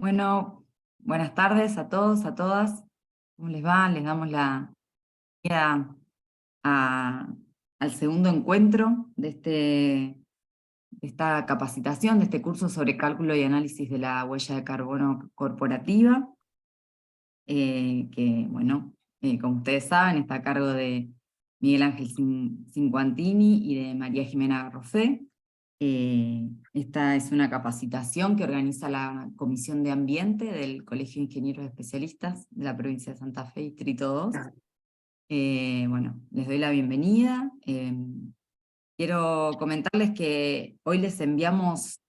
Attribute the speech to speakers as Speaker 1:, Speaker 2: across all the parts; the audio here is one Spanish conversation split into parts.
Speaker 1: Bueno, buenas tardes a todos, a todas. ¿Cómo les va? Les damos la bienvenida al segundo encuentro de esta capacitación, de este curso sobre cálculo y análisis de la huella de carbono corporativa, que, bueno, como ustedes saben, está a cargo de Miguel Ángel Cinquantini y de María Jimena Garrofé. Esta es una capacitación que organiza la Comisión de Ambiente del Colegio de Ingenieros Especialistas de la provincia de Santa Fe, Distrito 2. Bueno, les doy la bienvenida. Quiero comentarles que hoy les enviamos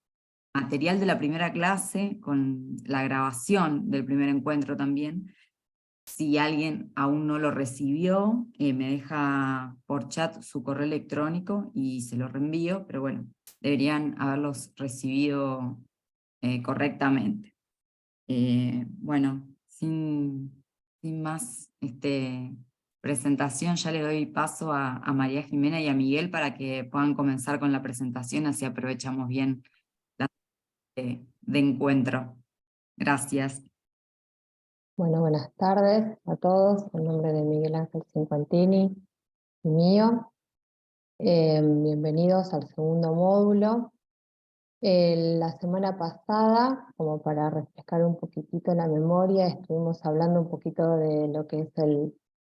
Speaker 1: material de la primera clase con la grabación del primer encuentro también. Si alguien aún no lo recibió, me deja por chat su correo electrónico y se lo reenvío, pero bueno, deberían haberlos recibido correctamente. Bueno, sin más presentación, ya le doy paso a María Jimena y a Miguel para que puedan comenzar con la presentación, así aprovechamos bien la de encuentro. Gracias.
Speaker 2: Bueno, buenas tardes a todos, en nombre de Miguel Ángel Cinquantini y mío. Bienvenidos al segundo módulo. La semana pasada, como para refrescar un poquitito la memoria, estuvimos hablando un poquito de lo que es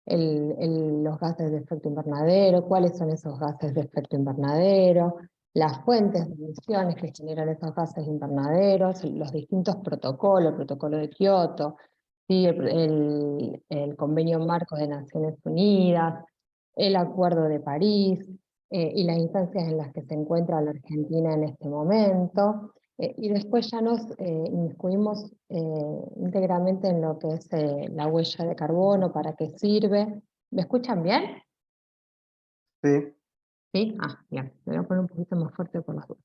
Speaker 2: los gases de efecto invernadero, cuáles son esos gases de efecto invernadero, las fuentes de emisiones que generan esos gases invernaderos, los distintos protocolos, el protocolo de Kioto, ¿sí? el convenio marco de Naciones Unidas, el Acuerdo de París, y las instancias en las que se encuentra la Argentina en este momento, y después ya nos inmiscuimos íntegramente en lo que es la huella de carbono, para qué sirve. ¿Me escuchan bien?
Speaker 3: Sí.
Speaker 2: ¿Sí? Ah, bien, me voy a poner un poquito más fuerte por las dudas.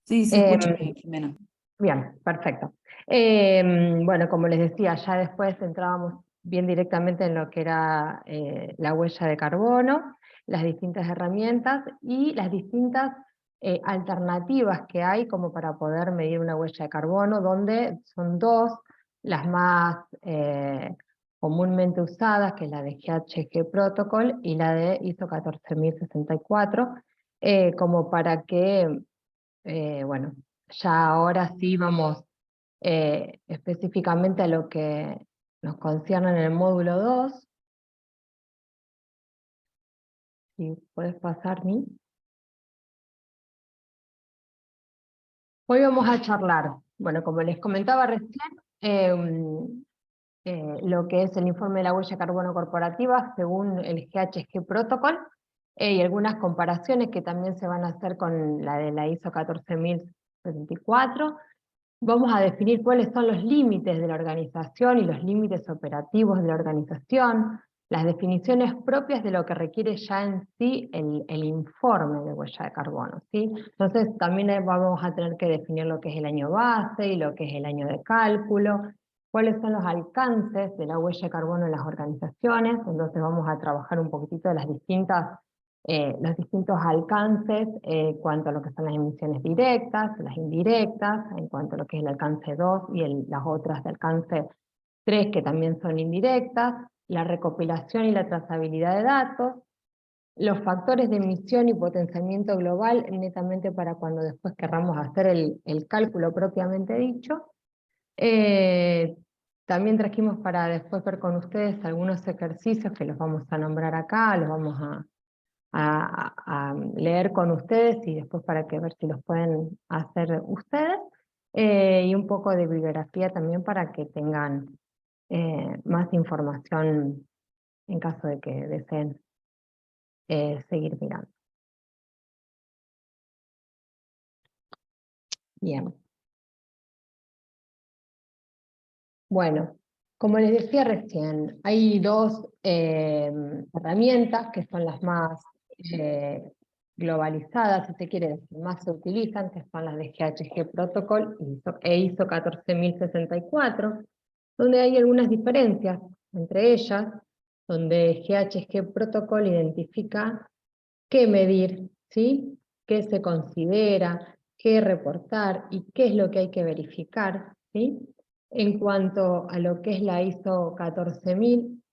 Speaker 1: Sí, se escucha bien, Jimena.
Speaker 2: Bien, perfecto. Bueno, como les decía, ya después entrábamos bien directamente en lo que era la huella de carbono, las distintas herramientas y las distintas alternativas que hay como para poder medir una huella de carbono, donde son dos las más comúnmente usadas, que es la de GHG Protocol y la de ISO 14064, como para que, bueno, ya ahora sí vamos específicamente a lo que nos concierne en el módulo 2. Si puedes pasar, Mi. Hoy vamos a charlar, bueno, como les comentaba recién, lo que es el informe de la huella de carbono corporativa según el GHG Protocol, y algunas comparaciones que también se van a hacer con la de la ISO 14074. Vamos a definir cuáles son los límites de la organización y los límites operativos de la organización, las definiciones propias de lo que requiere ya en sí el informe de huella de carbono, ¿sí? Entonces también vamos a tener que definir lo que es el año base y lo que es el año de cálculo, cuáles son los alcances de la huella de carbono en las organizaciones. Entonces vamos a trabajar un poquitito de los distintos alcances en cuanto a lo que son las emisiones directas, las indirectas, en cuanto a lo que es el alcance 2 y las otras de alcance 3 que también son indirectas, la recopilación y la trazabilidad de datos, los factores de emisión y potenciamiento global, netamente para cuando después querramos hacer el cálculo propiamente dicho. También trajimos para después ver con ustedes algunos ejercicios que los vamos a nombrar acá, los vamos a leer con ustedes y después para que ver si los pueden hacer ustedes, y un poco de bibliografía también para que tengan más información en caso de que deseen seguir mirando. Bien. Bueno, como les decía recién, hay dos herramientas que son las más globalizadas, si se quiere decir, más se utilizan, que son las de GHG Protocol e ISO 14064, donde hay algunas diferencias entre ellas, donde GHG Protocol identifica qué medir, ¿sí? Qué se considera, qué reportar y qué es lo que hay que verificar, ¿sí? En cuanto a lo que es la ISO 14000,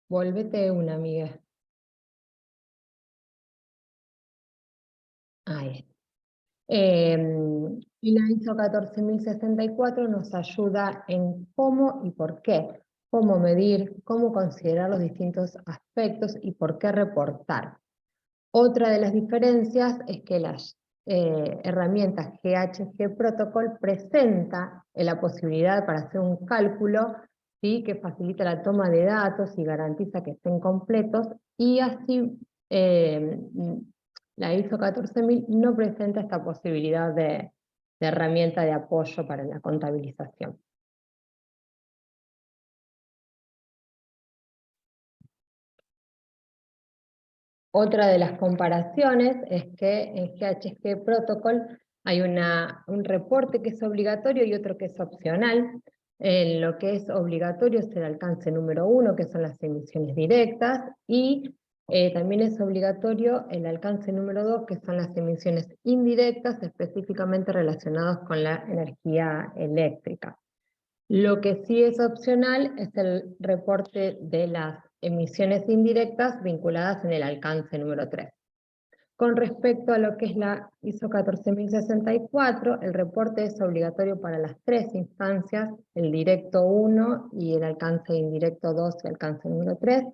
Speaker 2: volvete una, amiga. Ahí. Y la ISO 14064 nos ayuda en cómo y por qué, cómo medir, cómo considerar los distintos aspectos y por qué reportar. Otra de las diferencias es que las herramientas GHG Protocol presenta la posibilidad para hacer un cálculo, ¿sí?, que facilita la toma de datos y garantiza que estén completos, y así la ISO 14000 no presenta esta posibilidad de herramienta de apoyo para la contabilización. Otra de las comparaciones es que en GHG Protocol hay un reporte que es obligatorio y otro que es opcional. Lo que es obligatorio es el alcance número 1, que son las emisiones directas, y también es obligatorio el alcance número 2, que son las emisiones indirectas, específicamente relacionadas con la energía eléctrica. Lo que sí es opcional es el reporte de las emisiones indirectas vinculadas en el alcance número 3. Con respecto a lo que es la ISO 14064, el reporte es obligatorio para las tres instancias, el directo 1 y el alcance indirecto 2 y alcance número 3,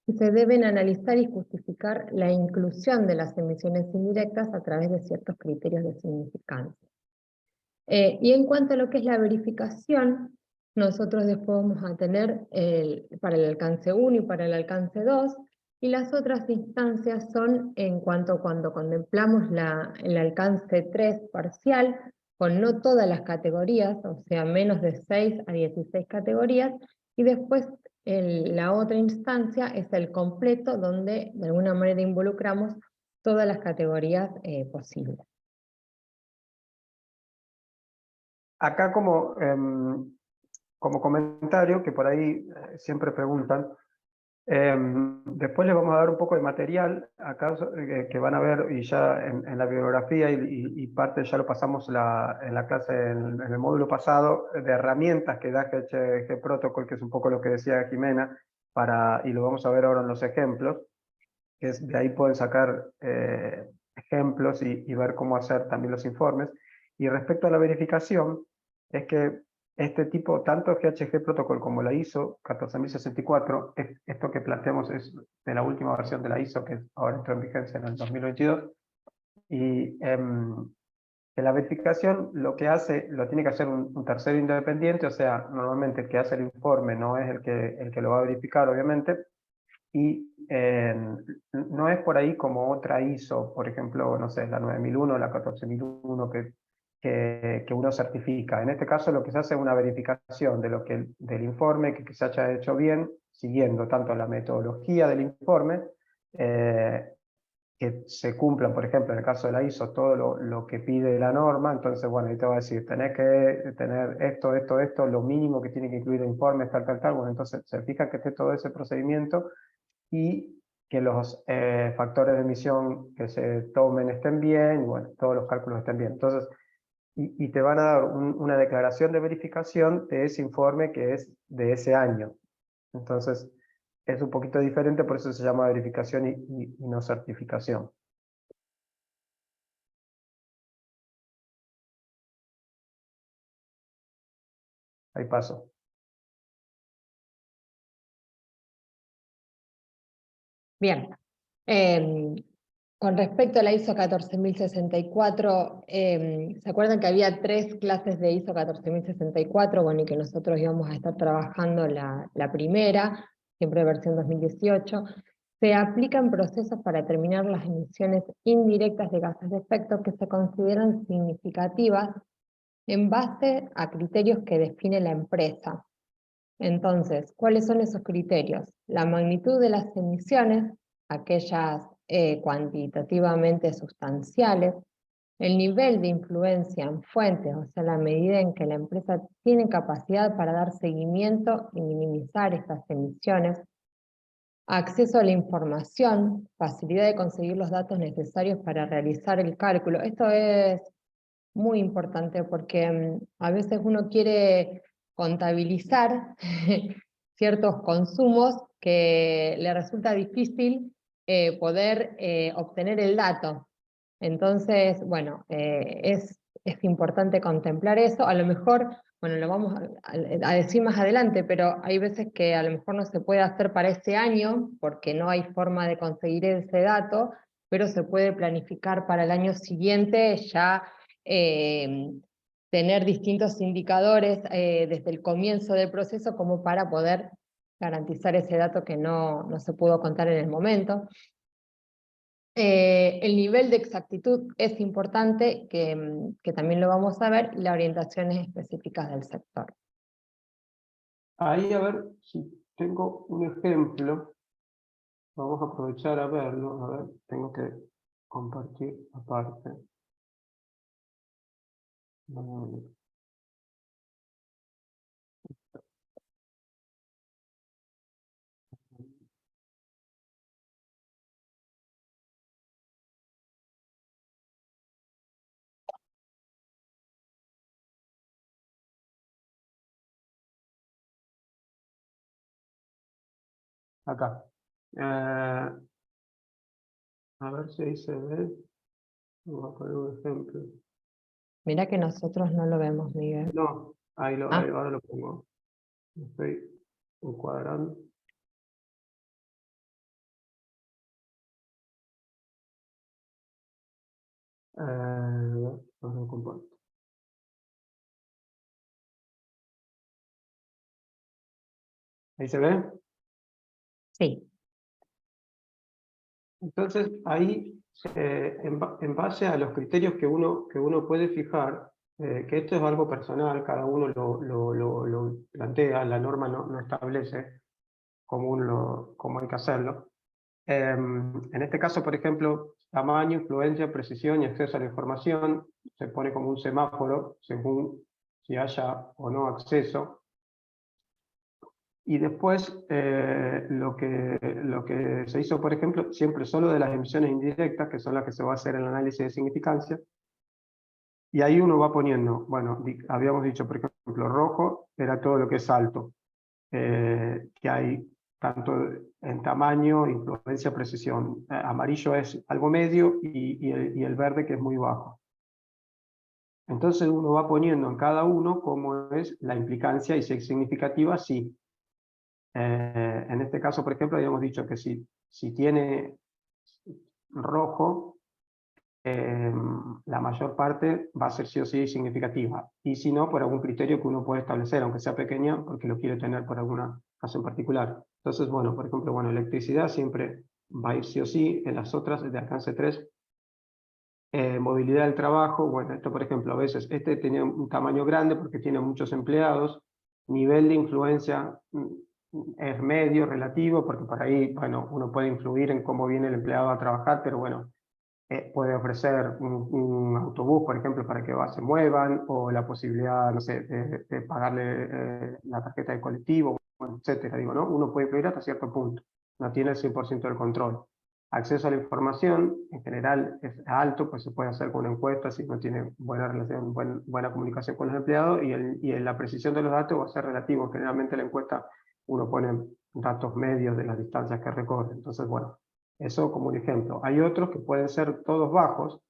Speaker 2: y se deben analizar y justificar la inclusión de las emisiones indirectas a través de ciertos criterios de significancia. Y en cuanto a lo que es la verificación, nosotros después vamos a tener para el alcance 1 y para el alcance 2, y las otras instancias son en cuanto cuando contemplamos el alcance 3 parcial, con no todas las categorías, o sea, menos de 6 a 16 categorías, y después la otra instancia es el completo, donde de alguna manera involucramos todas las categorías posibles.
Speaker 3: Acá como comentario, que por ahí siempre preguntan, después les vamos a dar un poco de material acá que van a ver, y ya en la bibliografía y parte ya lo pasamos en la clase, en el módulo pasado, de herramientas que da GHG Protocol, que es un poco lo que decía Jimena, y lo vamos a ver ahora en los ejemplos, que de ahí pueden sacar ejemplos y ver cómo hacer también los informes. Y respecto a la verificación, es que este tipo, tanto GHG Protocol como la ISO 14064, esto que planteamos es de la última versión de la ISO, que ahora entró en vigencia en el 2022, y que la verificación lo tiene que hacer un tercero independiente, o sea, normalmente el que hace el informe no es el que lo va a verificar, obviamente, y no es por ahí como otra ISO, por ejemplo, no sé, la 9001, la 14001, que uno certifica. En este caso lo que se hace es una verificación del informe, que se haya hecho bien, siguiendo tanto la metodología del informe, que se cumplan, por ejemplo, en el caso de la ISO, todo lo que pide la norma. Entonces, bueno, ahí te va a decir, tenés que tener esto, lo mínimo que tiene que incluir el informe, tal. Bueno, entonces se fija que esté todo ese procedimiento y que los factores de emisión que se tomen estén bien, y bueno, todos los cálculos estén bien. Entonces, y te van a dar una declaración de verificación de ese informe que es de ese año. Entonces, es un poquito diferente, por eso se llama verificación y no certificación. Ahí paso.
Speaker 2: Bien. Con respecto a la ISO 14064, ¿se acuerdan que había 3 clases de ISO 14064? Bueno, y que nosotros íbamos a estar trabajando la primera, siempre versión 2018. Se aplican procesos para determinar las emisiones indirectas de gases de efecto que se consideran significativas en base a criterios que define la empresa. Entonces, ¿cuáles son esos criterios? La magnitud de las emisiones, aquellas cuantitativamente sustanciales, el nivel de influencia en fuentes, o sea, la medida en que la empresa tiene capacidad para dar seguimiento y minimizar estas emisiones, acceso a la información, facilidad de conseguir los datos necesarios para realizar el cálculo. Esto es muy importante, porque a veces uno quiere contabilizar ciertos consumos que le resulta difícil poder obtener el dato. Entonces, bueno, es importante contemplar eso. A lo mejor, bueno, lo vamos a decir más adelante, pero hay veces que a lo mejor no se puede hacer para ese año, porque no hay forma de conseguir ese dato, pero se puede planificar para el año siguiente ya tener distintos indicadores desde el comienzo del proceso como para poder garantizar ese dato que no se pudo contar en el momento. El nivel de exactitud es importante, que también lo vamos a ver, y las orientaciones específicas del sector.
Speaker 3: Ahí a ver si tengo un ejemplo. Vamos a aprovechar a verlo. A ver, tengo que compartir aparte. Acá. A ver si ahí se ve. Voy a poner un ejemplo.
Speaker 2: Mira que nosotros no lo vemos, Miguel.
Speaker 3: No, ahí
Speaker 2: Ah,
Speaker 3: ahora lo pongo. Estoy encuadrando. Ahora lo comparto. ¿Ahí se ve?
Speaker 2: sí.
Speaker 3: Entonces, ahí, en base a los criterios que uno puede fijar, que esto es algo personal, cada uno lo plantea, la norma no establece cómo hay que hacerlo. En este caso, por ejemplo, tamaño, influencia, precisión y acceso a la información, se pone como un semáforo según si haya o no acceso. Y después, lo que se hizo, por ejemplo, siempre solo de las emisiones indirectas, que son las que se va a hacer el análisis de significancia, y ahí uno va poniendo, bueno, habíamos dicho, por ejemplo, rojo era todo lo que es alto, que hay tanto en tamaño, influencia, precisión. Amarillo es algo medio y el verde que es muy bajo. Entonces uno va poniendo en cada uno cómo es la implicancia y si es significativa, sí. En este caso, por ejemplo, habíamos dicho que si tiene rojo, la mayor parte va a ser sí o sí significativa. Y si no, por algún criterio que uno puede establecer, aunque sea pequeña, porque lo quiere tener por alguna caso en particular. Entonces, bueno, por ejemplo, bueno, electricidad siempre va a ir sí o sí. En las otras, de alcance 3, movilidad del trabajo, bueno, esto por ejemplo, a veces este tenía un tamaño grande porque tiene muchos empleados, nivel de influencia es medio, relativo, porque por ahí, bueno, uno puede influir en cómo viene el empleado a trabajar, pero bueno, puede ofrecer un autobús, por ejemplo, para que se muevan, o la posibilidad, no sé, de pagarle la tarjeta de colectivo, bueno, etcétera, digo, ¿no? Uno puede influir hasta cierto punto, no tiene el 100% del control. Acceso a la información, en general es alto, pues se puede hacer con una encuesta si no tiene buena relación, buena comunicación con los empleados, y la precisión de los datos va a ser relativo. Generalmente la encuesta uno pone datos medios de las distancias que recorre. Entonces, bueno, eso como un ejemplo. Hay otros que pueden ser todos bajos,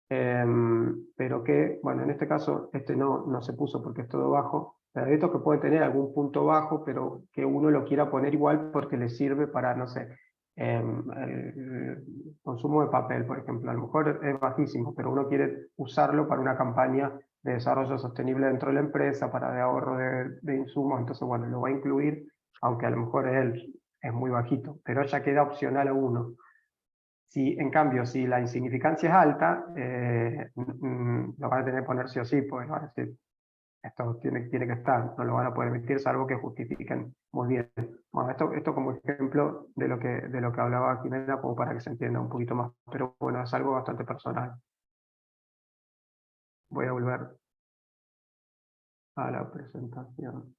Speaker 3: pero que, bueno, en este caso este no se puso porque es todo bajo. Pero hay otros que pueden tener algún punto bajo, pero que uno lo quiera poner igual porque le sirve para, no sé, el consumo de papel, por ejemplo. A lo mejor es bajísimo, pero uno quiere usarlo para una campaña de desarrollo sostenible dentro de la empresa, para de ahorro de insumos. Entonces, bueno, lo va a incluir, aunque a lo mejor él es muy bajito, pero ya queda opcional a uno. Si, en cambio, si la insignificancia es alta, lo van a tener que poner sí o sí, pues van a decir, esto tiene que estar, no lo van a poder emitir salvo que justifiquen muy bien. Bueno, esto como ejemplo de lo que hablaba Jimena, como para que se entienda un poquito más, pero bueno, es algo bastante personal. Voy a volver a la presentación.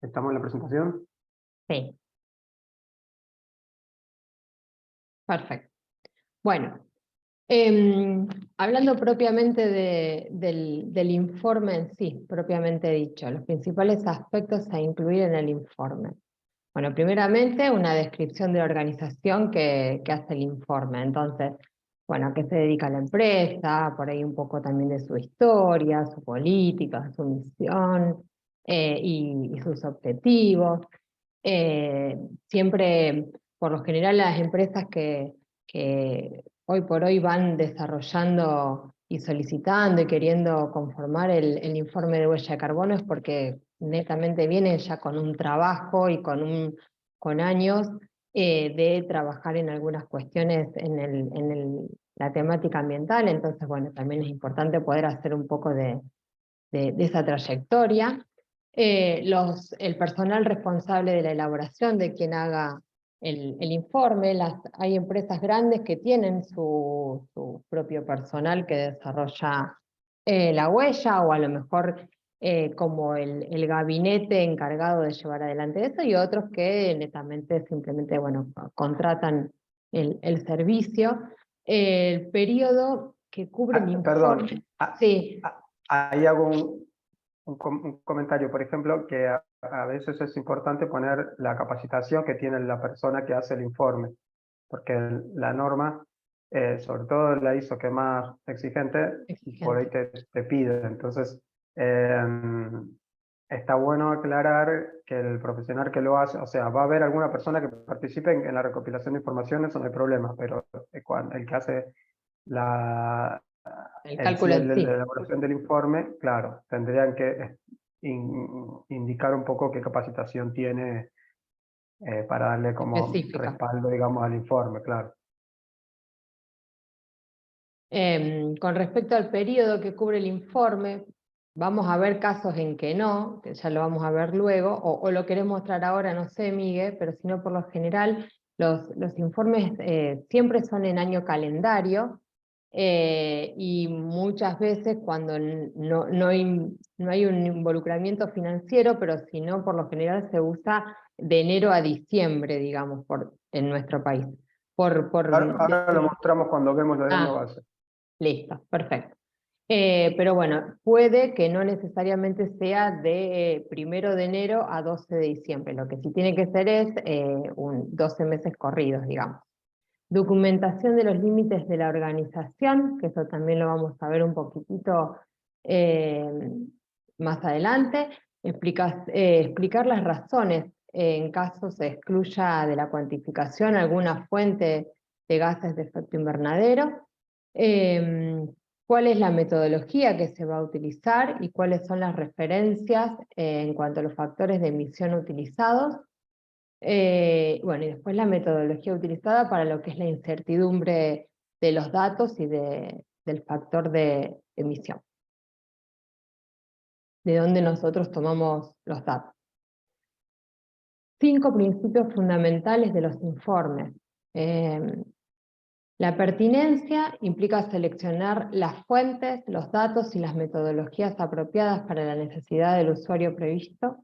Speaker 3: ¿Estamos en la presentación?
Speaker 2: Sí. Perfecto. Bueno, hablando propiamente del informe en sí, propiamente dicho, los principales aspectos a incluir en el informe. Bueno, primeramente una descripción de la organización que hace el informe. Entonces, bueno, a qué se dedica la empresa, por ahí un poco también de su historia, su política, su misión y sus objetivos. Siempre, por lo general, las empresas que hoy por hoy van desarrollando y solicitando y queriendo conformar el informe de huella de carbono es porque netamente vienen ya con un trabajo y con años de trabajar en algunas cuestiones en la temática ambiental. Entonces, bueno, también es importante poder hacer un poco de esa trayectoria. El personal responsable de la elaboración de quien haga el informe, hay empresas grandes que tienen su propio personal que desarrolla la huella, o a lo mejor como el gabinete encargado de llevar adelante eso, y otros que netamente simplemente, bueno, contratan el servicio. El periodo que cubre el
Speaker 3: Perdón,
Speaker 2: informe. Sí.
Speaker 3: ahí hago un comentario, por ejemplo, que a veces es importante poner la capacitación que tiene la persona que hace el informe, porque la norma, sobre todo la ISO que es más exigente, por ahí te pide. Entonces, está bueno aclarar que el profesional que lo hace, o sea, va a haber alguna persona que participe en la recopilación de información, eso no hay problema, pero el que hace
Speaker 2: El cálculo en sí.
Speaker 3: la elaboración del informe, claro, tendrían que indicar un poco qué capacitación tiene para darle como
Speaker 2: Específica.
Speaker 3: respaldo, digamos, al informe, claro.
Speaker 2: Con respecto al periodo que cubre el informe, vamos a ver casos en que no, que ya lo vamos a ver luego, o lo querés mostrar ahora, no sé, Miguel, pero si no, por lo general, los informes siempre son en año calendario, y muchas veces cuando no hay un involucramiento financiero, pero si no, por lo general se usa de enero a diciembre, digamos, en nuestro país.
Speaker 3: Ahora lo mostramos cuando vemos lo de año base.
Speaker 2: Listo, perfecto. Pero bueno, puede que no necesariamente sea de 1 de enero a 12 de diciembre. Lo que sí tiene que ser es 12 meses corridos, digamos. Documentación de los límites de la organización, que eso también lo vamos a ver un poquitito más adelante. Explicar las razones en caso se excluya de la cuantificación alguna fuente de gases de efecto invernadero. Cuál es la metodología que se va a utilizar y cuáles son las referencias en cuanto a los factores de emisión utilizados. Bueno, y después la metodología utilizada para lo que es la incertidumbre de los datos y del factor de emisión, de donde nosotros tomamos los datos. 5 principios fundamentales de los informes. La pertinencia implica seleccionar las fuentes, los datos y las metodologías apropiadas para la necesidad del usuario previsto.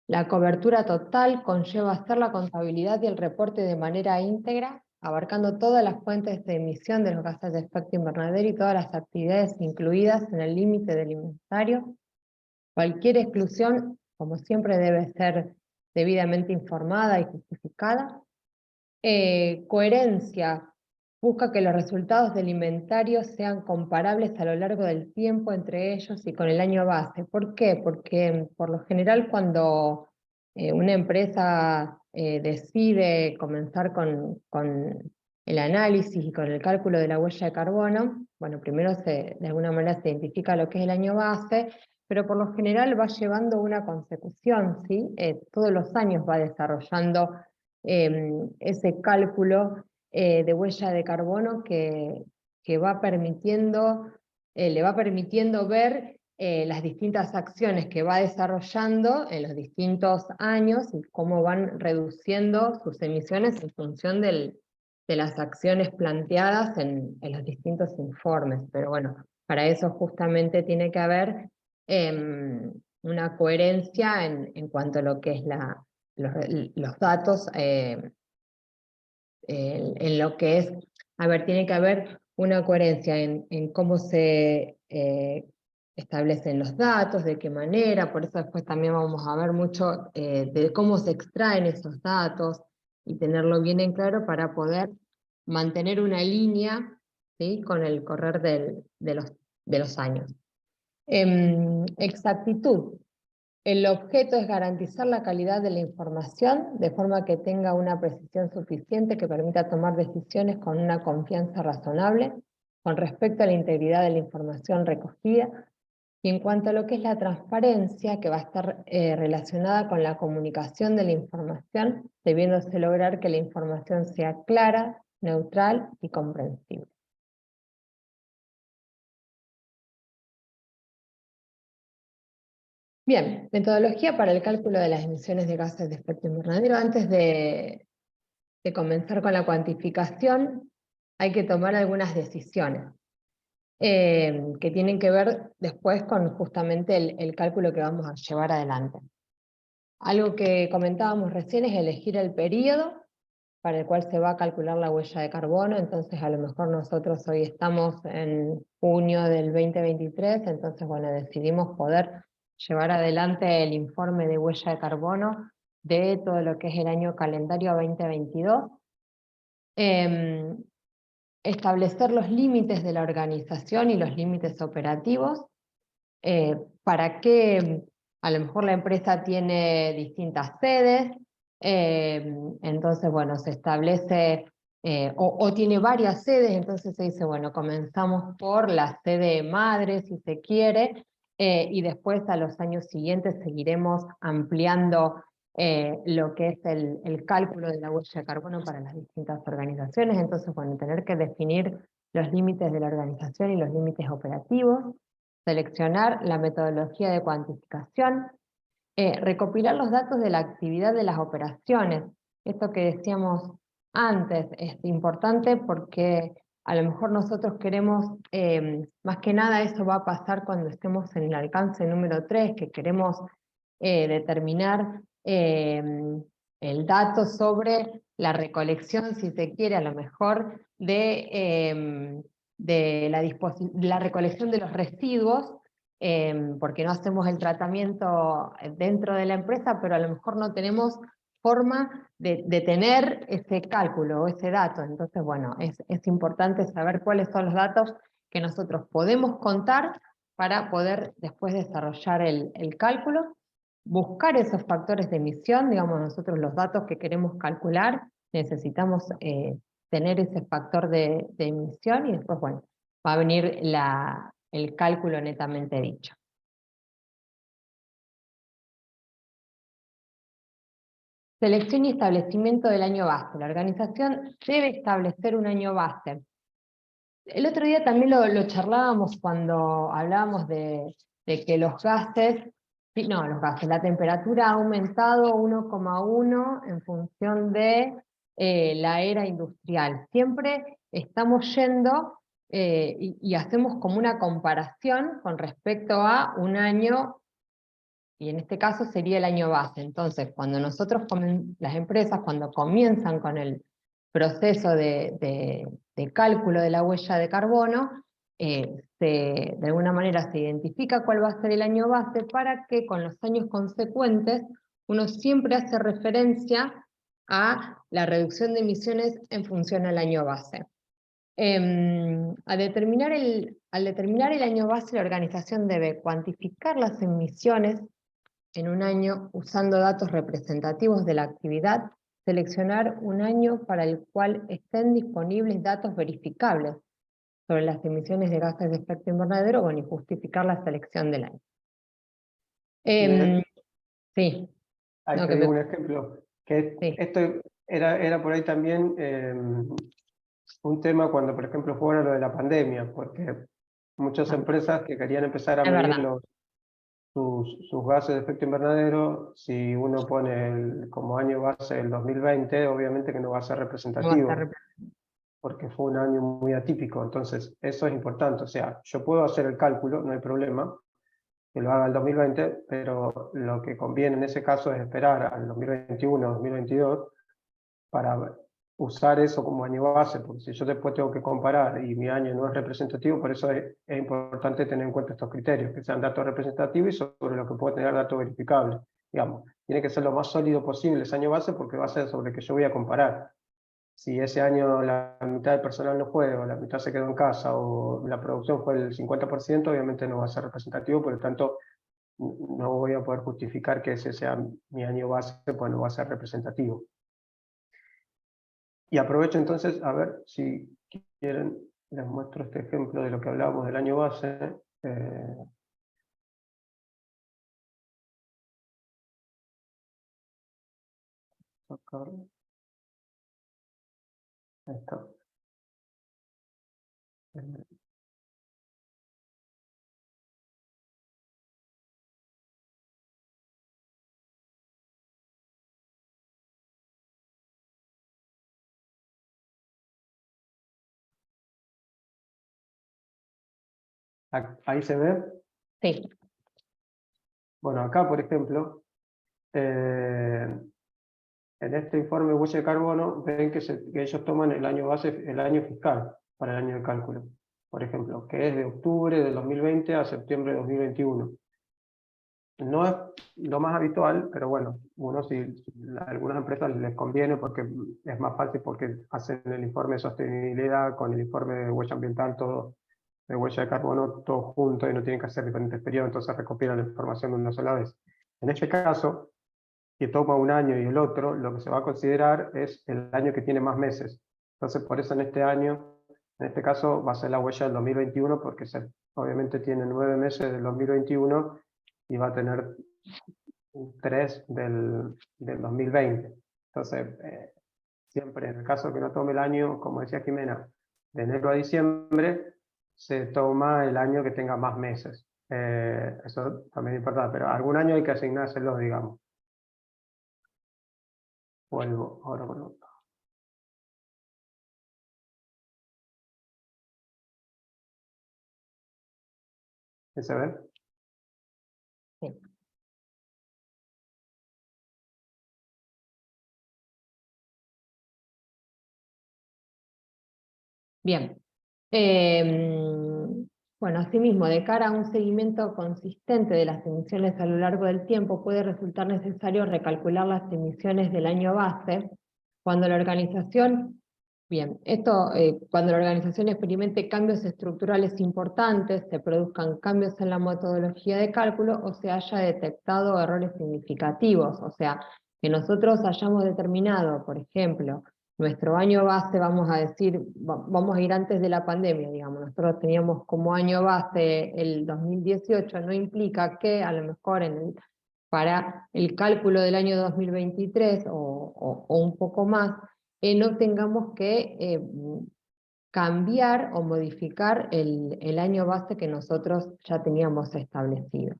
Speaker 2: La cobertura total conlleva hacer la contabilidad y el reporte de manera íntegra, abarcando todas las fuentes de emisión de los gases de efecto invernadero y todas las actividades incluidas en el límite del inventario. Cualquier exclusión, como siempre, debe ser debidamente informada y justificada. Coherencia. Busca que los resultados del inventario sean comparables a lo largo del tiempo entre ellos y con el año base. ¿Por qué? Porque por lo general cuando una empresa decide comenzar con el análisis y con el cálculo de la huella de carbono, bueno, primero de alguna manera se identifica lo que es el año base, pero por lo general va llevando una consecución, ¿sí? Todos los años va desarrollando ese cálculo de huella de carbono que va permitiendo, le va permitiendo ver las distintas acciones que va desarrollando en los distintos años y cómo van reduciendo sus emisiones en función de las acciones planteadas en los distintos informes. Pero bueno, para eso justamente tiene que haber una coherencia en cuanto a lo que es los datos en lo que es A ver, tiene que haber una coherencia en cómo se establecen los datos, de qué manera, por eso después también vamos a ver mucho de cómo se extraen esos datos y tenerlo bien en claro para poder mantener una línea, ¿sí?, con el correr de los años. Exactitud. El objeto es garantizar la calidad de la información de forma que tenga una precisión suficiente que permita tomar decisiones con una confianza razonable con respecto a la integridad de la información recogida. Y en cuanto a lo que es la transparencia, que va a estar relacionada con la comunicación de la información, debiéndose lograr que la información sea clara, neutral y comprensible. Bien, metodología para el cálculo de las emisiones de gases de efecto invernadero. Antes de comenzar con la cuantificación, hay que tomar algunas decisiones que tienen que ver después con justamente el cálculo que vamos a llevar adelante. Algo que comentábamos recién es elegir el periodo para el cual se va a calcular la huella de carbono. Entonces a lo mejor nosotros hoy estamos en junio del 2023, entonces bueno, decidimos poder llevar adelante el informe de huella de carbono de todo lo que es el año calendario 2022. Establecer los límites de la organización y los límites operativos, para que a lo mejor la empresa tiene distintas sedes, entonces bueno, se establece, o tiene varias sedes, entonces se dice, bueno, comenzamos por la sede madre, si se quiere, y después a los años siguientes seguiremos ampliando lo que es el cálculo de la huella de carbono para las distintas organizaciones. Entonces, bueno, tener que definir los límites de la organización y los límites operativos, seleccionar la metodología de cuantificación, recopilar los datos de la actividad de las operaciones. Esto que decíamos antes es importante porque a lo mejor nosotros queremos, más que nada eso va a pasar cuando estemos en el alcance número 3, que queremos determinar el dato sobre la recolección, si se quiere, a lo mejor de la recolección de los residuos, porque no hacemos el tratamiento dentro de la empresa, pero a lo mejor no tenemos forma de tener ese cálculo o ese dato. Entonces, bueno, es importante saber cuáles son los datos que nosotros podemos contar para poder después desarrollar el cálculo, buscar esos factores de emisión. Digamos, nosotros los datos que queremos calcular, necesitamos tener ese factor de emisión y después, bueno, va a venir el cálculo netamente dicho. Selección y establecimiento del año base. La organización debe establecer un año base. El otro día también lo charlábamos cuando hablábamos de que los gases, la temperatura ha aumentado 1,1 en función de la era industrial. Siempre estamos yendo y hacemos como una comparación con respecto a un año, y en este caso sería el año base. Entonces, cuando las empresas, cuando comienzan con el proceso de cálculo de la huella de carbono, de alguna manera se identifica cuál va a ser el año base para que con los años consecuentes uno siempre hace referencia a la reducción de emisiones en función al año base. Al determinar el año base, la organización debe cuantificar las emisiones en un año usando datos representativos de la actividad, seleccionar un año para el cual estén disponibles datos verificables sobre las emisiones de gases de efecto invernadero, bueno, y justificar la selección del año. Sí.
Speaker 3: Ahí te digo un ejemplo, que
Speaker 2: sí.
Speaker 3: esto era por ahí también un tema cuando, por ejemplo, fue lo de la pandemia, porque muchas empresas que querían empezar a medir sus gases de efecto invernadero, si uno pone como año base el 2020, obviamente que no va a ser representativo, porque fue un año muy atípico. Entonces eso es importante. O sea, yo puedo hacer el cálculo, no hay problema, que lo haga el 2020, pero lo que conviene en ese caso es esperar al 2021, 2022, para usar eso como año base, porque si yo después tengo que comparar y mi año no es representativo, por eso es importante tener en cuenta estos criterios, que sean datos representativos y sobre lo que puedo tener datos verificables. Digamos, tiene que ser lo más sólido posible ese año base porque va a ser sobre el que yo voy a comparar. Si ese año la mitad del personal no fue, o la mitad se quedó en casa, o la producción fue el 50%, obviamente no va a ser representativo, por lo tanto no voy a poder justificar que ese sea mi año base, pues no va a ser representativo. Y aprovecho entonces, a ver si quieren, les muestro este ejemplo de lo que hablábamos del año base. Ahí está. Ahí se ve.
Speaker 2: Sí.
Speaker 3: Bueno, acá, por ejemplo, en este informe huella de carbono, ven que ellos toman el año base, el año fiscal para el año de cálculo, por ejemplo, que es de octubre del 2020 a septiembre de 2021. No es lo más habitual, pero bueno, a algunas empresas les conviene porque es más fácil, porque hacen el informe de sostenibilidad con el informe de huella ambiental, todo de huella de carbono, todo junto, y no tienen que hacer diferentes periodos, entonces recopilan la información de una sola vez. En este caso, que toma un año y el otro, lo que se va a considerar es el año que tiene más meses. Entonces, por eso en este año, en este caso, va a ser la huella del 2021, porque obviamente tiene 9 meses del 2021 y va a tener 3 del 2020. Entonces, siempre en el caso que no tome el año, como decía Jimena, de enero a diciembre, se toma el año que tenga más meses. Eso también es importante, pero algún año hay que asignárselo, digamos. Vuelvo ahora con otro. ¿Se ve?
Speaker 2: Sí. Bien. Bueno, asimismo, de cara a un seguimiento consistente de las emisiones a lo largo del tiempo, puede resultar necesario recalcular las emisiones del año base cuando la organización, cuando la organización experimente cambios estructurales importantes, se produzcan cambios en la metodología de cálculo o se haya detectado errores significativos, o sea, que nosotros hayamos determinado, por ejemplo, nuestro año base, vamos a decir, vamos a ir antes de la pandemia, digamos, nosotros teníamos como año base el 2018, no implica que a lo mejor para el cálculo del año 2023 o un poco más, no tengamos que cambiar o modificar el año base que nosotros ya teníamos establecido.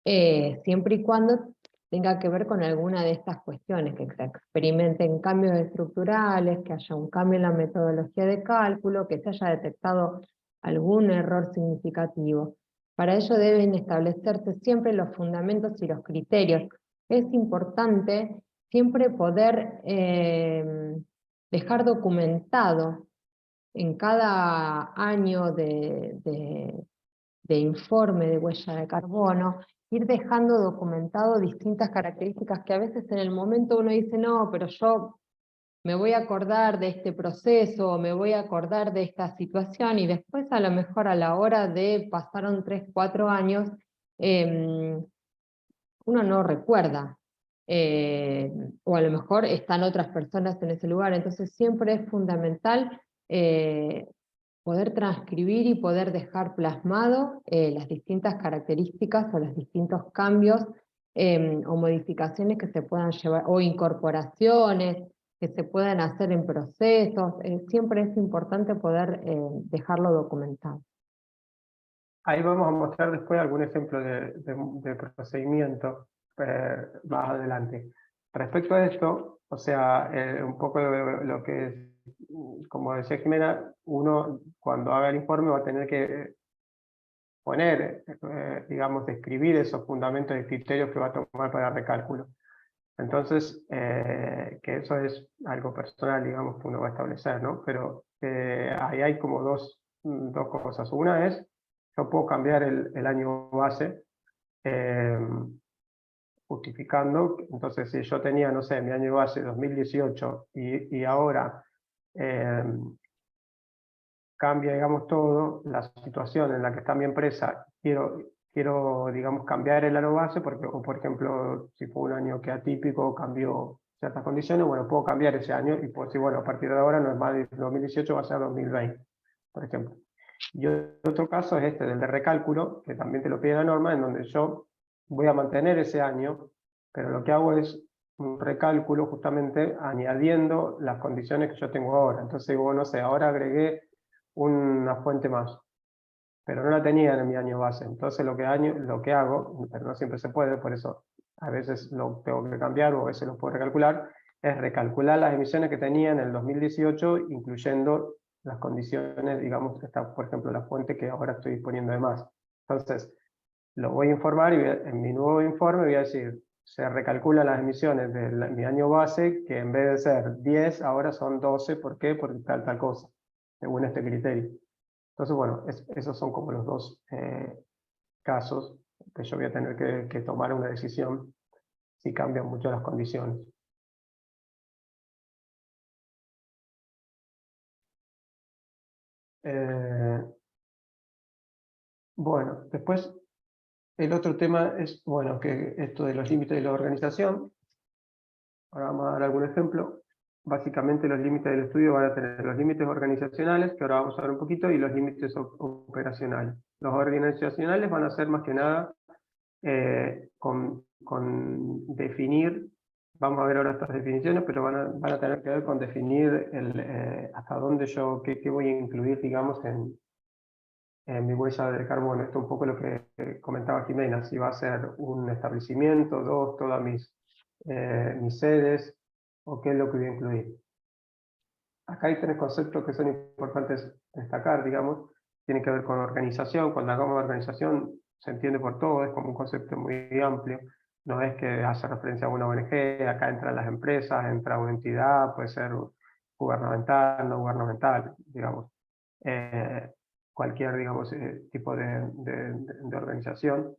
Speaker 2: Siempre y cuando tenga que ver con alguna de estas cuestiones, que se experimenten cambios estructurales, que haya un cambio en la metodología de cálculo, que se haya detectado algún error significativo. Para ello deben establecerse siempre los fundamentos y los criterios. Es importante siempre poder dejar documentado en cada año de informe de huella de carbono, ir dejando documentado distintas características que a veces en el momento uno dice, no, pero yo me voy a acordar de este proceso, me voy a acordar de esta situación, y después a lo mejor a la hora de pasaron 3, 4 años, uno no recuerda, o a lo mejor están otras personas en ese lugar, entonces siempre es fundamental poder transcribir y poder dejar plasmado las distintas características o los distintos cambios o modificaciones que se puedan llevar, o incorporaciones que se puedan hacer en procesos. Siempre es importante poder dejarlo documentado.
Speaker 3: Ahí vamos a mostrar después algún ejemplo de procedimiento más adelante. Respecto a esto, o sea, un poco lo que es, como decía Jimena, uno cuando haga el informe va a tener que poner, digamos, describir esos fundamentos y criterios que va a tomar para recálculo. Entonces, que eso es algo personal, digamos, que uno va a establecer, ¿no? Pero ahí hay como dos cosas. Una es, yo puedo cambiar el año base, justificando, entonces si yo tenía, no sé, mi año base 2018 y ahora cambia, digamos, todo, la situación en la que está mi empresa, quiero, digamos, cambiar el año base, porque, o por ejemplo, si fue un año que atípico, cambió ciertas condiciones, bueno, puedo cambiar ese año y puedo decir, bueno, a partir de ahora no es más de 2018, va a ser 2020, por ejemplo. Y otro caso es este, del de recálculo, que también te lo pide la norma, en donde yo voy a mantener ese año, pero lo que hago es un recálculo justamente añadiendo las condiciones que yo tengo ahora. Entonces digo, no sé, ahora agregué una fuente más, pero no la tenía en mi año base. Entonces lo que hago, pero no siempre se puede, por eso a veces lo tengo que cambiar o a veces lo puedo recalcular, es recalcular las emisiones que tenía en el 2018, incluyendo las condiciones, digamos, que está, por ejemplo, la fuente que ahora estoy disponiendo de más. Entonces, lo voy a informar y en mi nuevo informe voy a decir, se recalculan las emisiones de mi año base, que en vez de ser 10, ahora son 12, ¿por qué? Por tal cosa, según este criterio. Entonces, bueno, esos son como los dos casos que yo voy a tener que tomar una decisión si cambian mucho las condiciones. Bueno, después el otro tema es, bueno, que esto de los límites de la organización. Ahora vamos a dar algún ejemplo. Básicamente los límites del estudio van a tener los límites organizacionales, que ahora vamos a ver un poquito, y los límites operacionales. Los organizacionales van a ser más que nada con definir, vamos a ver ahora estas definiciones, pero van a tener que ver con definir hasta dónde qué voy a incluir, digamos, en mi huella de carbono. Esto es un poco lo que comentaba Jimena, si va a ser un establecimiento, todas mis sedes, o qué es lo que voy a incluir. Acá hay tres conceptos que son importantes destacar, digamos. Tiene que ver con organización. Cuando hablamos de organización, se entiende por todo, es como un concepto muy amplio. No es que hace referencia a una ONG, acá entran las empresas, entra una entidad, puede ser gubernamental, no gubernamental, digamos. Cualquier, digamos, tipo de organización.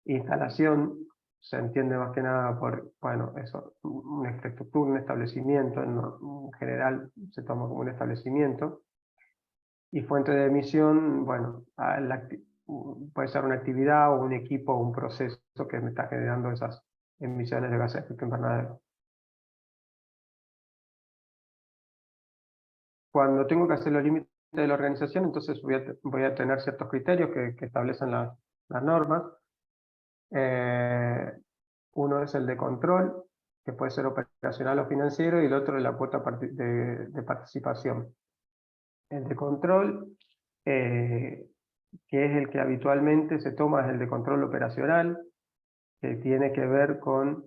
Speaker 3: Instalación se entiende más que nada por, bueno, eso, una infraestructura, un establecimiento, en general se toma como un establecimiento. Y fuente de emisión, bueno, puede ser una actividad o un equipo o un proceso que me está generando esas emisiones de gases de efecto invernadero. Cuando tengo que hacer los límites de la organización, entonces voy a tener ciertos criterios que establecen las normas. Uno es el de control, que puede ser operacional o financiero, y el otro es la cuota de participación. El de control, que es el que habitualmente se toma, es el de control operacional, que tiene que ver con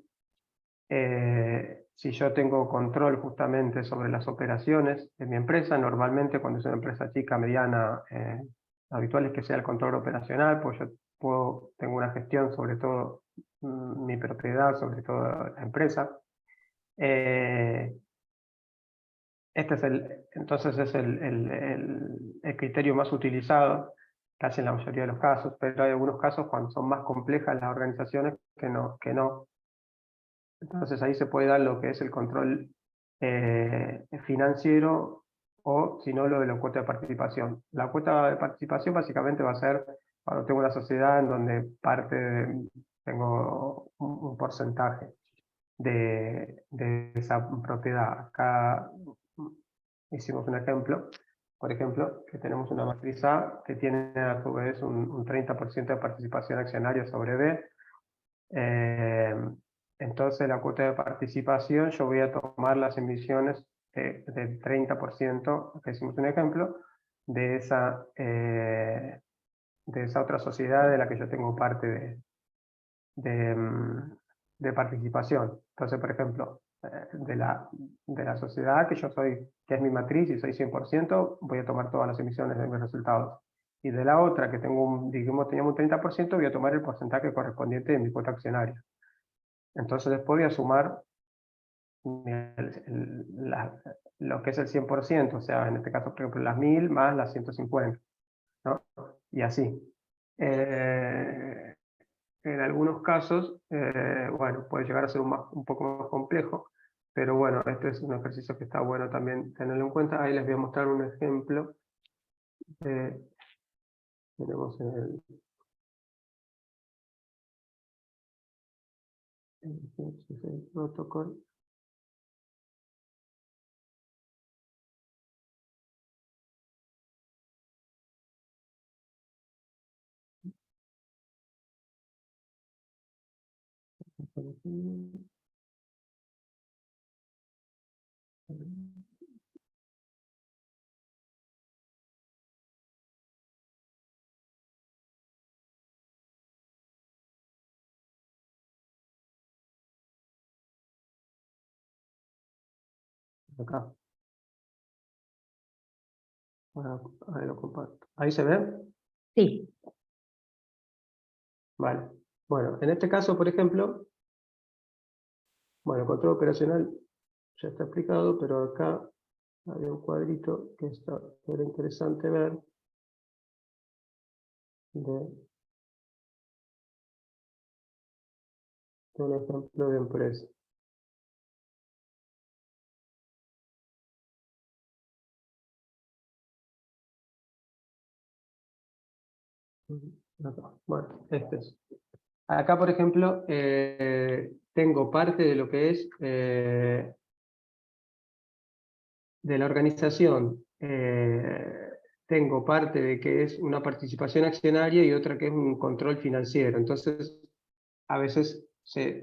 Speaker 3: si yo tengo control justamente sobre las operaciones de mi empresa. Normalmente cuando es una empresa chica, mediana, habitual es que sea el control operacional, pues yo tengo una gestión sobre todo mi propiedad, sobre todo la empresa. Entonces es el criterio más utilizado, casi en la mayoría de los casos, pero hay algunos casos cuando son más complejas las organizaciones que no. Entonces ahí se puede dar lo que es el control financiero, o si no, lo de la cuota de participación. La cuota de participación básicamente va a ser cuando tengo una sociedad en donde tengo un porcentaje de esa propiedad. Acá hicimos un ejemplo, por ejemplo, que tenemos una matriz A que tiene a su vez un 30% de participación accionaria sobre B. Entonces la cuota de participación, yo voy a tomar las emisiones del 30%, que hicimos un ejemplo, de esa otra sociedad de la que yo tengo parte de participación. Entonces, por ejemplo, de la sociedad que que es mi matriz y soy 100%, voy a tomar todas las emisiones de mis resultados. Y de la otra, que digamos, teníamos un 30%, voy a tomar el porcentaje correspondiente de mi cuota accionaria. Entonces después voy a sumar lo que es el 100%, o sea, en este caso, por ejemplo, las 1000 más las 150, ¿no? Y así. En algunos casos, bueno, puede llegar a ser un poco más complejo, pero bueno, este es un ejercicio que está bueno también tenerlo en cuenta. Ahí les voy a mostrar un ejemplo. Tenemos el protocolo. Acá. Ahí lo comparto. ¿Ahí se ve?
Speaker 2: Sí.
Speaker 3: Vale. Bueno, en este caso, por ejemplo, bueno, el control operacional ya está explicado, pero acá había un cuadrito que era interesante ver de un ejemplo de empresa. Acá. Bueno, este es. Acá, por ejemplo, tengo parte de lo que es de la organización. Tengo parte de que es una participación accionaria y otra que es un control financiero. Entonces, a veces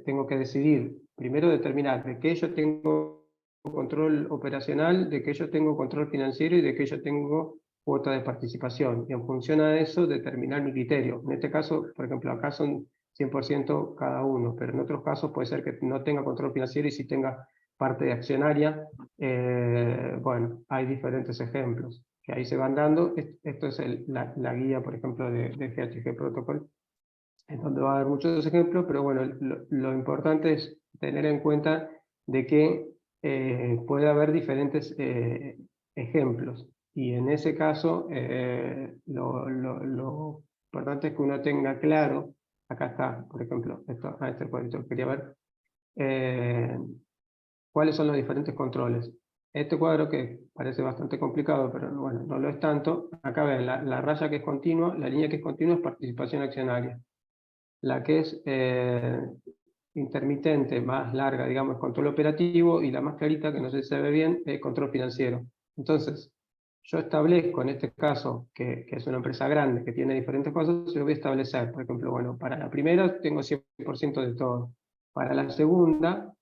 Speaker 3: tengo que decidir, primero determinar de qué yo tengo control operacional, de qué yo tengo control financiero y de qué yo tengo cuota de participación. Y en función a eso, determinar mi criterio. En este caso, por ejemplo, acá son 100% cada uno, pero en otros casos puede ser que no tenga control financiero y sí tenga parte de accionaria. Bueno, hay diferentes ejemplos que ahí se van dando. Esto es la guía, por ejemplo, de GHG Protocol, en donde va a haber muchos ejemplos, pero bueno, lo importante es tener en cuenta de que puede haber diferentes ejemplos. Y en ese caso, lo importante es que uno tenga claro, acá está, por ejemplo, este cuadrito que quería ver, cuáles son los diferentes controles. Este cuadro, que parece bastante complicado, pero bueno, no lo es tanto, acá ven la raya que es continua, la línea que es continua es participación accionaria. La que es intermitente, más larga, digamos, control operativo, y la más clarita, que no sé si se ve bien, es control financiero. Entonces, yo establezco, en este caso, que es una empresa grande, que tiene diferentes cosas, yo voy a establecer, por ejemplo, bueno, para la primera tengo 100% de todo. Para la segunda,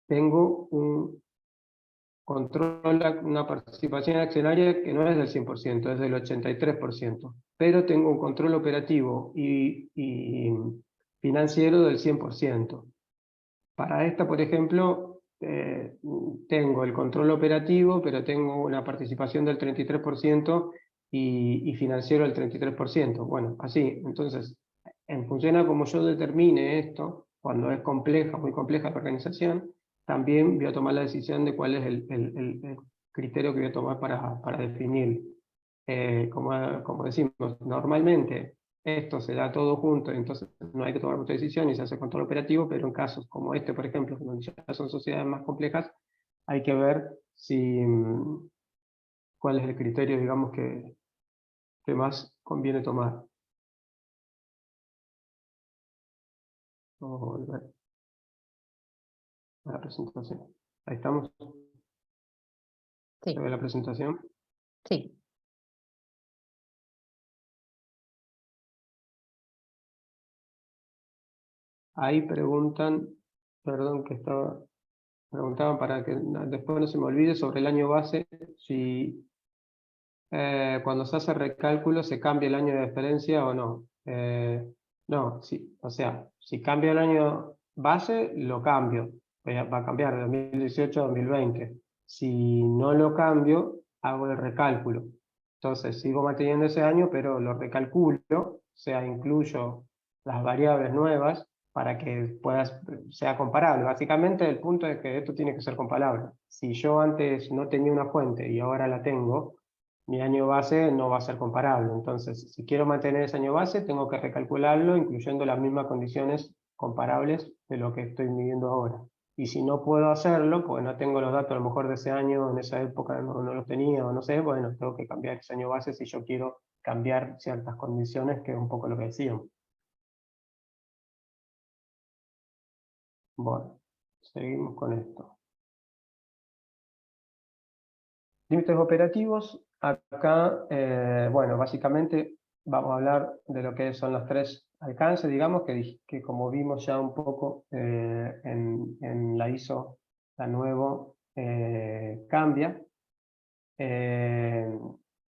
Speaker 3: tengo un control, una participación accionaria que no es del 100%, es del 83%, pero tengo un control operativo y financiero del 100%. Para esta, por ejemplo, tengo el control operativo, pero tengo una participación del 33% y financiero del 33%. Bueno, así, entonces, en función a cómo yo determine esto, cuando es compleja, muy compleja la organización, también voy a tomar la decisión de cuál es el criterio que voy a tomar para definir. Como decimos, normalmente esto se da todo junto, entonces no hay que tomar mucha decisión y se hace control operativo, pero en casos como este, por ejemplo, donde ya son sociedades más complejas, hay que ver cuál es el criterio, digamos, que más conviene tomar. Vamos a volver a la presentación. Ahí estamos.
Speaker 2: Sí.
Speaker 3: ¿Se ve la presentación?
Speaker 2: Sí.
Speaker 3: Ahí preguntan, perdón que preguntaban para que después no se me olvide, sobre el año base, si cuando se hace recálculo se cambia el año de referencia o no. No, sí, o sea, si cambia el año base, lo cambio. Va a cambiar de 2018 a 2020. Si no lo cambio, hago el recálculo. Entonces sigo manteniendo ese año, pero lo recalculo, o sea, incluyo las variables nuevas, para que sea comparable. Básicamente el punto es que esto tiene que ser comparable. Si yo antes no tenía una fuente y ahora la tengo, mi año base no va a ser comparable. Entonces, si quiero mantener ese año base, tengo que recalcularlo, incluyendo las mismas condiciones comparables de lo que estoy midiendo ahora. Y si no puedo hacerlo, pues no tengo los datos a lo mejor de ese año, en esa época no los tenía, o no sé, bueno, tengo que cambiar ese año base si yo quiero cambiar ciertas condiciones, que es un poco lo que decíamos. Bueno, seguimos con esto. Límites operativos. Acá, bueno, básicamente vamos a hablar de lo que son los tres alcances, digamos, que como vimos ya un poco en la ISO, la nuevo cambia.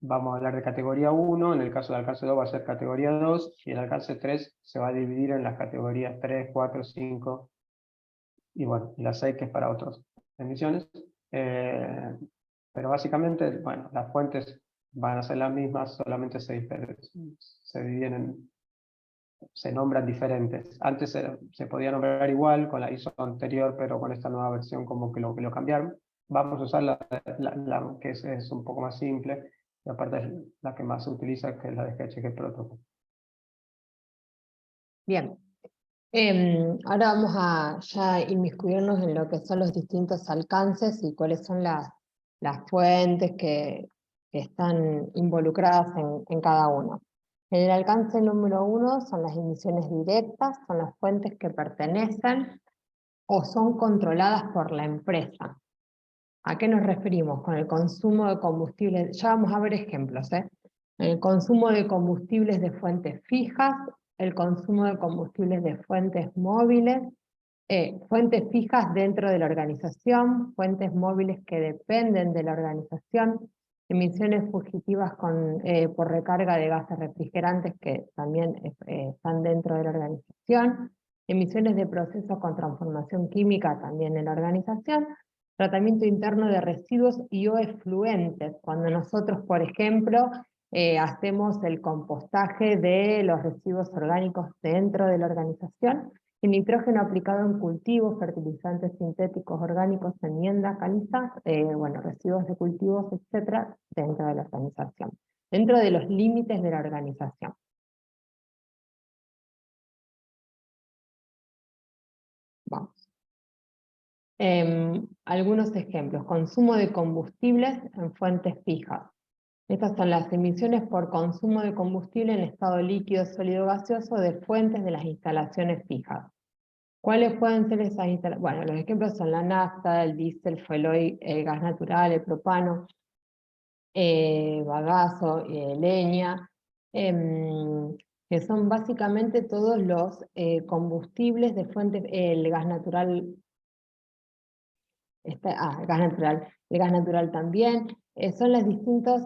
Speaker 3: Vamos a hablar de categoría 1, en el caso del alcance 2 va a ser categoría 2, y el alcance 3 se va a dividir en las categorías 3, 4, 5, y bueno, y la 6 que es para otras emisiones. Pero básicamente, bueno, las fuentes van a ser las mismas, solamente se dividen se nombran diferentes. Antes se podía nombrar igual con la ISO anterior, pero con esta nueva versión como que lo cambiaron. Vamos a usar la que es un poco más simple, y aparte es la que más se utiliza, que es la de GHG Protocol.
Speaker 2: Bien. Ahora vamos a ya inmiscuirnos en lo que son los distintos alcances y cuáles son las fuentes que están involucradas en cada uno. En el alcance número 1 son las emisiones directas, son las fuentes que pertenecen o son controladas por la empresa. ¿A qué nos referimos? Con el consumo de combustibles, ya vamos a ver ejemplos, el consumo de combustibles de fuentes fijas, el consumo de combustibles de fuentes móviles, fuentes fijas dentro de la organización, fuentes móviles que dependen de la organización, emisiones fugitivas por recarga de gases refrigerantes que también están dentro de la organización, emisiones de procesos con transformación química también en la organización, tratamiento interno de residuos y o efluentes, cuando nosotros, por ejemplo, hacemos el compostaje de los residuos orgánicos dentro de la organización, y nitrógeno aplicado en cultivos, fertilizantes sintéticos orgánicos, enmiendas, calizas, bueno, residuos de cultivos, etcétera, dentro de la organización, dentro de los límites de la organización. Vamos. Algunos ejemplos: consumo de combustibles en fuentes fijas. Estas son las emisiones por consumo de combustible en estado líquido, sólido, gaseoso de fuentes de las instalaciones fijas. ¿Cuáles pueden ser esas instalaciones? Bueno, los ejemplos son la nafta, el diésel, fueloil, el gas natural, el propano, bagazo, leña, que son básicamente todos los combustibles de fuentes, el gas natural, el gas natural también, son los distintos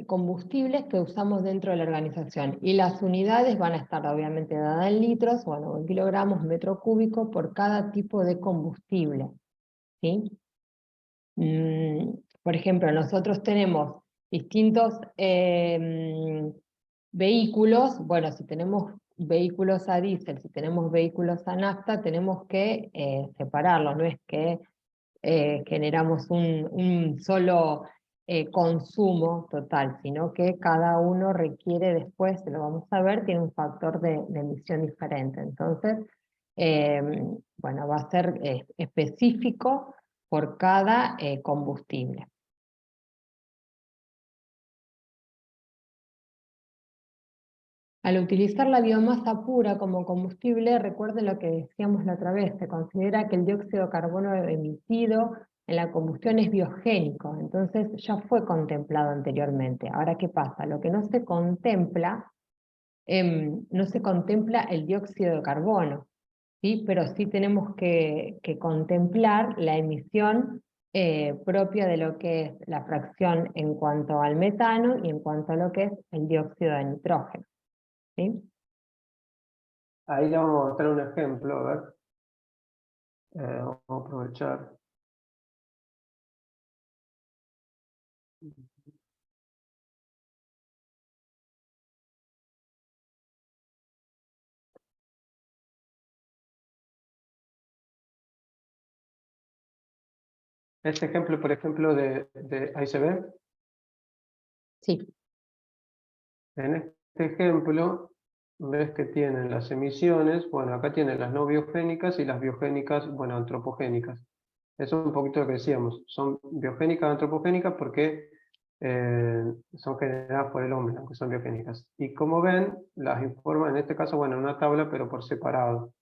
Speaker 2: combustibles que usamos dentro de la organización, y las unidades van a estar obviamente dadas en litros, bueno, en kilogramos, metro cúbico por cada tipo de combustible, ¿sí? Por ejemplo, nosotros tenemos distintos vehículos. Bueno, si tenemos vehículos a diésel, si tenemos vehículos a nafta, tenemos que separarlos, no es que generamos un solo consumo total, sino que cada uno requiere después, lo vamos a ver, tiene un factor de emisión diferente. Entonces, bueno, va a ser específico por cada combustible. Al utilizar la biomasa pura como combustible, recuerden lo que decíamos la otra vez, se considera que el dióxido de carbono emitido en la combustión es biogénico, entonces ya fue contemplado anteriormente. Ahora, ¿qué pasa? Lo que no se contempla el dióxido de carbono, ¿sí? Pero sí tenemos que contemplar la emisión propia de lo que es la fracción en cuanto al metano y en cuanto a lo que es el dióxido de nitrógeno, ¿sí?
Speaker 3: Ahí le vamos a mostrar un ejemplo, a ver. Vamos a aprovechar. Este ejemplo, por ejemplo, ahí se ve.
Speaker 2: Sí,
Speaker 3: En este ejemplo, ves que tienen las emisiones, bueno, acá tienen las no biogénicas y las biogénicas, bueno, antropogénicas. Eso es un poquito lo que decíamos, son biogénicas, antropogénicas porque son generadas por el hombre, aunque son biogénicas. Y como ven, las informan, en este caso, bueno, en una tabla, pero por separado.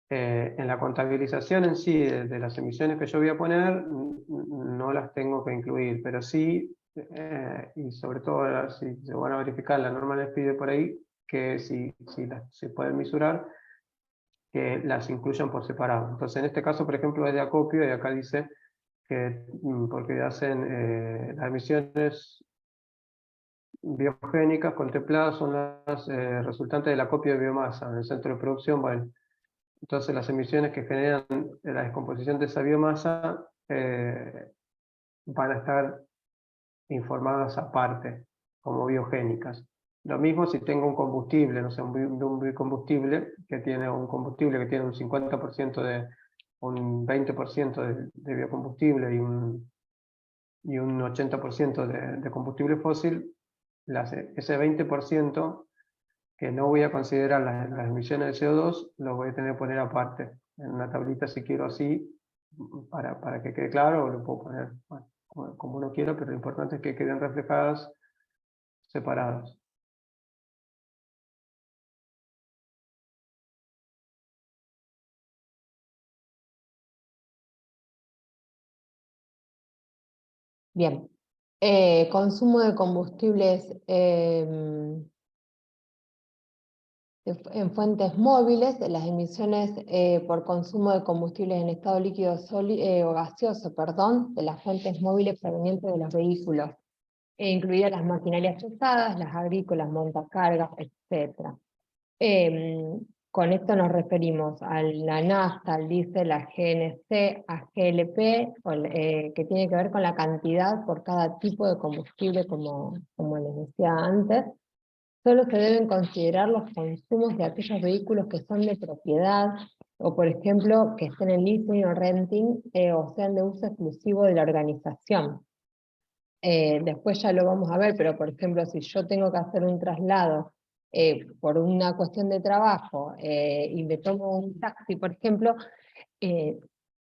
Speaker 3: En la contabilización en sí de las emisiones que yo voy a poner, no las tengo que incluir, pero sí, y sobre todo ahora, si se van a verificar, la norma les pide por ahí que si se pueden mesurar, que las incluyan por separado. Entonces, en este caso, por ejemplo, es de acopio, y acá dice que porque hacen las emisiones biogénicas contempladas son las resultantes del acopio de biomasa en el centro de producción. Bueno, entonces las emisiones que generan la descomposición de esa biomasa van a estar informadas aparte, como biogénicas. Lo mismo si tengo un combustible, no sé, un biocombustible que tiene un combustible que tiene un 50% un 20% de biocombustible y un 80% de combustible fósil, ese 20% que no voy a considerar las emisiones de CO2, lo voy a tener que poner aparte, en una tablita si quiero así, para que quede claro, o lo puedo poner bueno, como uno quiera, pero lo importante es que queden reflejadas separadas.
Speaker 2: bien. Consumo de combustibles en fuentes móviles, las emisiones por consumo de combustibles en estado líquido o gaseoso, perdón, de las fuentes móviles provenientes de los vehículos, incluidas las maquinarias pesadas, las agrícolas, montacargas, etc. Con esto nos referimos a la nafta, al diésel, a GNC, a GLP, que tiene que ver con la cantidad por cada tipo de combustible, como les decía antes. Solo se deben considerar los consumos de aquellos vehículos que son de propiedad, o por ejemplo, que estén en leasing o renting, o sean de uso exclusivo de la organización. Después ya lo vamos a ver, pero por ejemplo, si yo tengo que hacer un traslado por una cuestión de trabajo y me tomo un taxi, por ejemplo,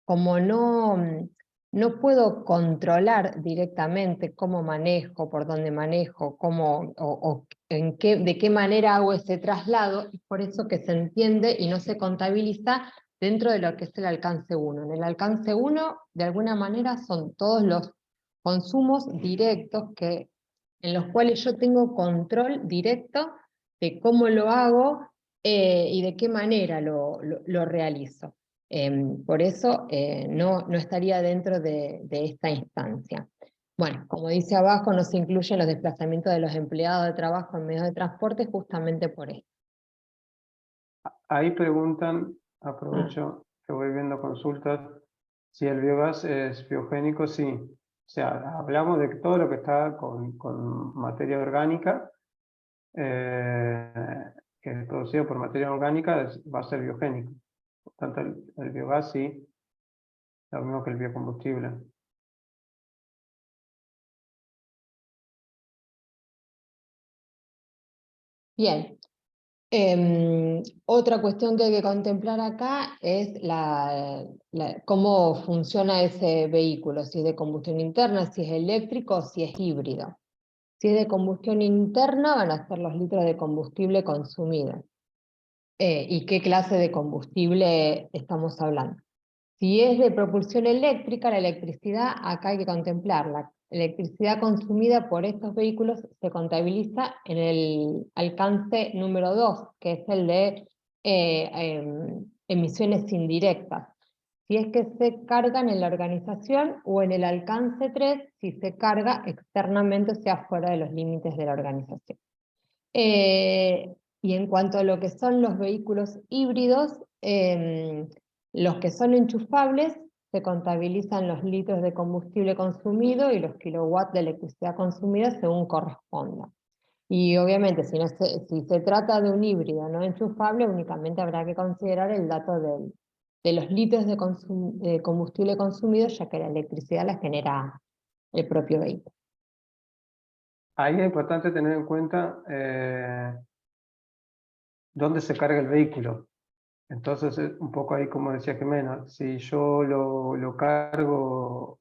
Speaker 2: como no puedo controlar directamente cómo manejo, por dónde manejo, de qué manera hago ese traslado, es por eso que se entiende y no se contabiliza dentro de lo que es el alcance 1. En el alcance 1, de alguna manera, son todos los consumos directos en los cuales yo tengo control directo de cómo lo hago y de qué manera lo realizo. Por eso no estaría dentro de esta instancia. Bueno, como dice abajo, no se incluyen los desplazamientos de los empleados de trabajo en medios de transporte justamente por esto.
Speaker 3: Ahí preguntan, aprovecho que voy viendo consultas, si el biogás es biogénico. Sí. O sea, hablamos de todo lo que está con materia orgánica, que es producido por materia orgánica, va a ser biogénico. Por tanto, el biogás sí, lo mismo que el biocombustible.
Speaker 2: Bien. Otra cuestión que hay que contemplar acá es cómo funciona ese vehículo, si es de combustión interna, si es eléctrico o si es híbrido. Si es de combustión interna, van a ser los litros de combustible consumidos. ¿Y qué clase de combustible estamos hablando? Si es de propulsión eléctrica, la electricidad, acá hay que contemplarla. La electricidad consumida por estos vehículos se contabiliza en el alcance número 2, que es el de emisiones indirectas. Si es que se cargan en la organización, o en el alcance 3, si se carga externamente, o sea, fuera de los límites de la organización. Y en cuanto a lo que son los vehículos híbridos, los que son enchufables, se contabilizan los litros de combustible consumido y los kilowatts de electricidad consumida según corresponda. Y obviamente, si se trata de un híbrido no enchufable, únicamente habrá que considerar el dato de los litros de combustible consumidos, ya que la electricidad la genera el propio vehículo.
Speaker 3: Ahí es importante tener en cuenta dónde se carga el vehículo. Entonces, un poco ahí, como decía Jimena, si yo lo cargo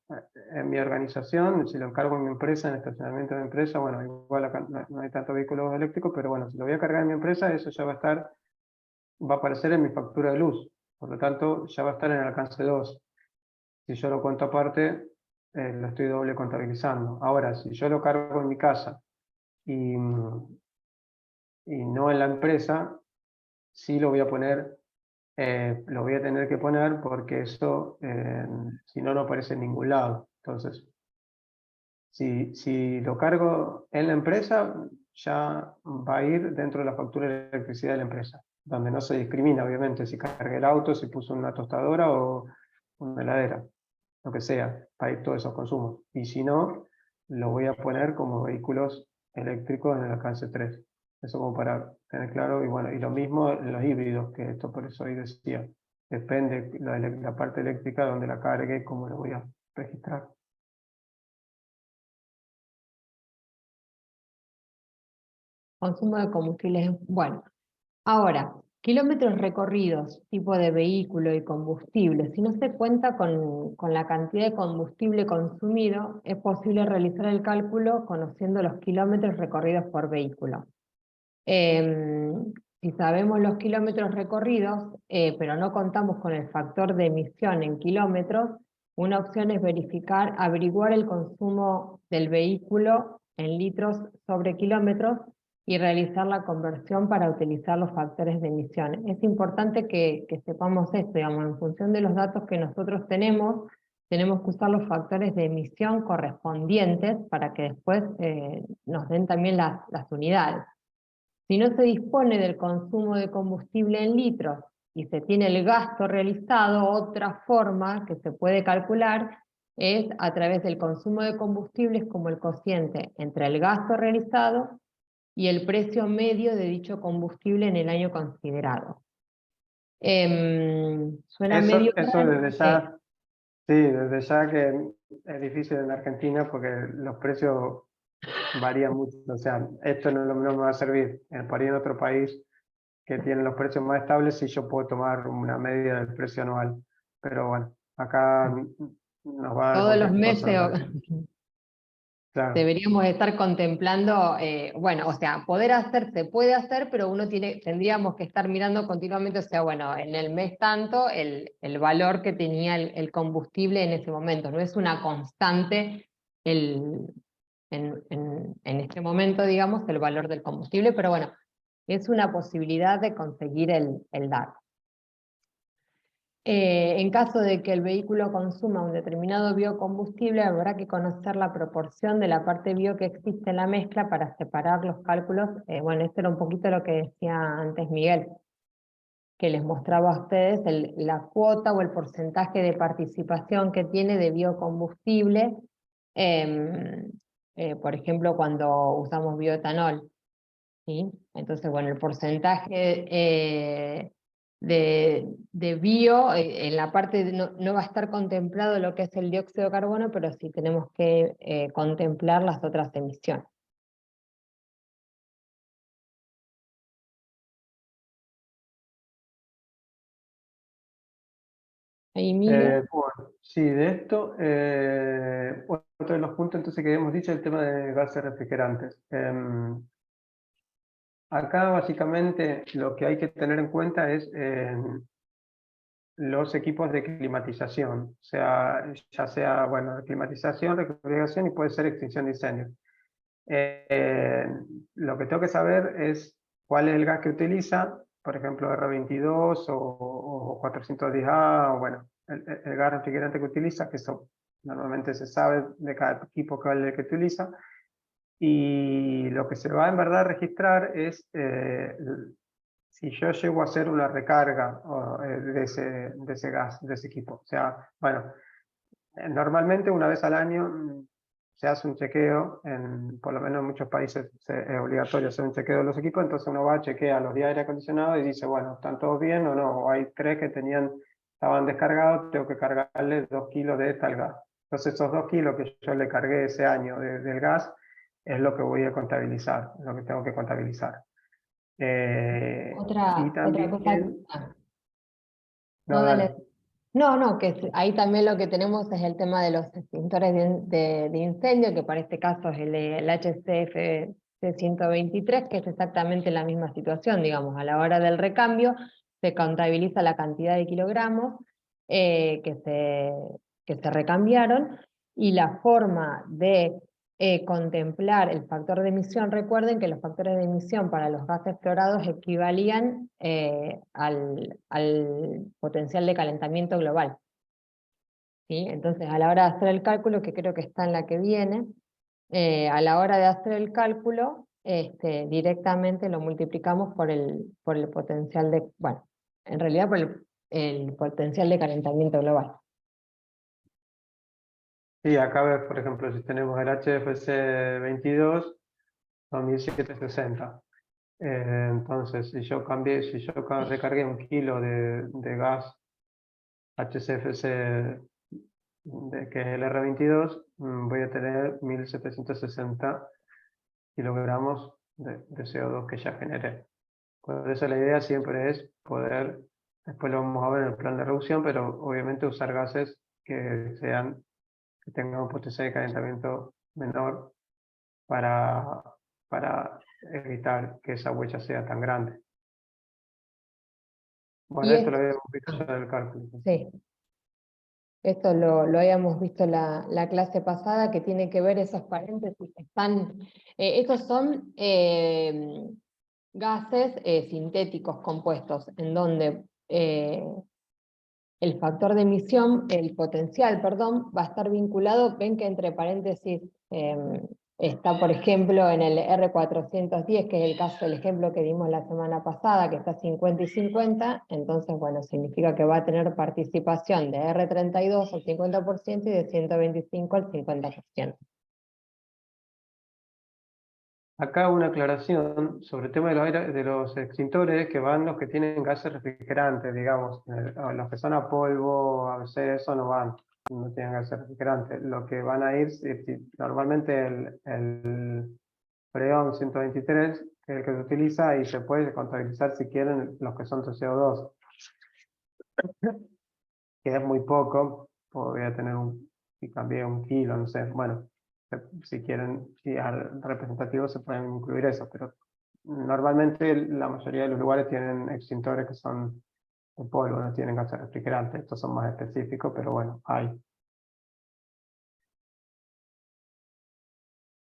Speaker 3: en mi organización, si lo cargo en mi empresa, en el estacionamiento de mi empresa, bueno, igual acá no hay tantos vehículos eléctricos, pero bueno, si lo voy a cargar en mi empresa, eso ya va a aparecer en mi factura de luz. Por lo tanto, ya va a estar en el alcance 2. Si yo lo cuento aparte, lo estoy doble contabilizando. Ahora, si yo lo cargo en mi casa y no en la empresa, sí lo voy a poner. Lo voy a tener que poner porque eso, si no, no aparece en ningún lado. Entonces, si lo cargo en la empresa, ya va a ir dentro de la factura de electricidad de la empresa, donde no se discrimina, obviamente, si cargué el auto, si puso una tostadora o una heladera, lo que sea, va a ir todos esos consumos. Y si no, lo voy a poner como vehículos eléctricos en el alcance 3. Eso como para tener claro, y bueno, y lo mismo en los híbridos, que esto por eso ahí decía, depende la parte eléctrica donde la cargue, cómo lo voy a registrar.
Speaker 2: Consumo de combustibles, bueno. Ahora, kilómetros recorridos, tipo de vehículo y combustible. Si no se cuenta con la cantidad de combustible consumido, es posible realizar el cálculo conociendo los kilómetros recorridos por vehículo. Si sabemos los kilómetros recorridos, pero no contamos con el factor de emisión en kilómetros, una opción es averiguar el consumo del vehículo en litros sobre kilómetros y realizar la conversión para utilizar los factores de emisión. Es importante que sepamos esto, digamos, en función de los datos que nosotros tenemos que usar los factores de emisión correspondientes para que después nos den también las unidades. Si no se dispone del consumo de combustible en litros y se tiene el gasto realizado, otra forma que se puede calcular es a través del consumo de combustibles como el cociente entre el gasto realizado y el precio medio de dicho combustible en el año considerado. Suena medio
Speaker 3: Eso
Speaker 2: raro,
Speaker 3: desde ya, sí, desde ya que es difícil en Argentina porque los precios varían mucho. O sea, esto no me va a servir. Por ahí en otro país que tiene los precios más estables, sí yo puedo tomar una media del precio anual. Pero bueno, acá nos va a dar
Speaker 2: todos los
Speaker 3: cualquier cosa.
Speaker 2: meses.
Speaker 3: Claro.
Speaker 2: Deberíamos estar contemplando, bueno, o sea, se puede hacer, pero tendríamos que estar mirando continuamente, o sea, bueno, en el mes tanto, el valor que tenía el combustible en ese momento. No es una constante en este momento, digamos, el valor del combustible, pero bueno, es una posibilidad de conseguir el dato. En caso de que el vehículo consuma un determinado biocombustible, habrá que conocer la proporción de la parte bio que existe en la mezcla para separar los cálculos. Bueno, esto era un poquito lo que decía antes Miguel, que les mostraba a ustedes la cuota o el porcentaje de participación que tiene de biocombustible, por ejemplo, cuando usamos bioetanol, ¿sí? Entonces, bueno, el porcentaje de bio, en la parte no va a estar contemplado lo que es el dióxido de carbono, pero sí tenemos que contemplar las otras emisiones. Emilio.
Speaker 3: Bueno, sí, de esto, otro de los puntos entonces que hemos dicho es el tema de gases refrigerantes. Acá básicamente lo que hay que tener en cuenta es los equipos de climatización, o sea, ya sea, bueno, climatización, refrigeración y puede ser extinción de incendios. Lo que tengo que saber es cuál es el gas que utiliza, por ejemplo, R22 o 410A, o bueno, el gas refrigerante que utiliza, que eso normalmente se sabe de cada equipo cuál es el que utiliza, y lo que se va en verdad a registrar es si yo llego a hacer una recarga de ese gas, de ese equipo. O sea, bueno, normalmente una vez al año se hace un chequeo, por lo menos en muchos países es obligatorio hacer un chequeo de los equipos, entonces uno va, chequea los días de aire acondicionado y dice, bueno, ¿están todos bien o no? O hay 3 que tenían estaban descargados, tengo que cargarle 2 kilos de tal gas. Entonces esos 2 kilos que yo le cargué ese año del gas es lo que voy a contabilizar, lo que tengo que contabilizar.
Speaker 2: Otra
Speaker 3: y también,
Speaker 2: cosa.
Speaker 3: no,
Speaker 2: No, dale.
Speaker 3: dale.
Speaker 2: No, ahí también lo que tenemos es el tema de los extintores de incendio, que para este caso es el HCF C123, que es exactamente la misma situación, digamos, a la hora del recambio se contabiliza la cantidad de kilogramos que se recambiaron, y la forma de contemplar el factor de emisión. Recuerden que los factores de emisión para los gases fluorados equivalían al potencial de calentamiento global. ¿Sí? Entonces, a la hora de hacer el cálculo, que creo que está en la que viene, a la hora de hacer el cálculo, directamente lo multiplicamos por el potencial de, bueno, en realidad por el potencial de calentamiento global.
Speaker 3: Sí, acá ves, por ejemplo, si tenemos el HFC 22, son 1760. Entonces, si yo recargué 1 kilo de gas HCFC, que es el R22, voy a tener 1760 kilogramos de CO2 que ya generé. Por eso la idea siempre es poder, después lo vamos a ver en el plan de reducción, pero obviamente usar gases que tengan un potencial de calentamiento menor para evitar que esa huella sea tan grande. Bueno,
Speaker 2: Y
Speaker 3: esto lo habíamos visto ya en el cálculo.
Speaker 2: sí, esto lo habíamos visto la clase pasada, que tiene que ver esos paréntesis que están, estos son gases sintéticos compuestos, en donde el factor de emisión, el potencial, perdón, va a estar vinculado. Ven que entre paréntesis está, por ejemplo, en el R410, que es el caso, el ejemplo que dimos la semana pasada, que está 50 y 50, entonces, bueno, significa que va a tener participación de R32 al 50% y de 125 al 50%.
Speaker 3: Acá una aclaración sobre el tema de los extintores, que van los que tienen gases refrigerantes, digamos. Los que son a polvo, a veces eso no van, no tienen gases refrigerantes. Lo que van a ir, normalmente el Freon 123, que es el que se utiliza, y se puede contabilizar si quieren los que son de CO2, que es muy poco, podría tener si cambié 1 kilo, no sé, bueno. Si quieren, si al representativo se pueden incluir eso, pero normalmente la mayoría de los lugares tienen extintores que son de polvo, no tienen gases refrigerantes. Estos son más específicos, pero bueno, hay.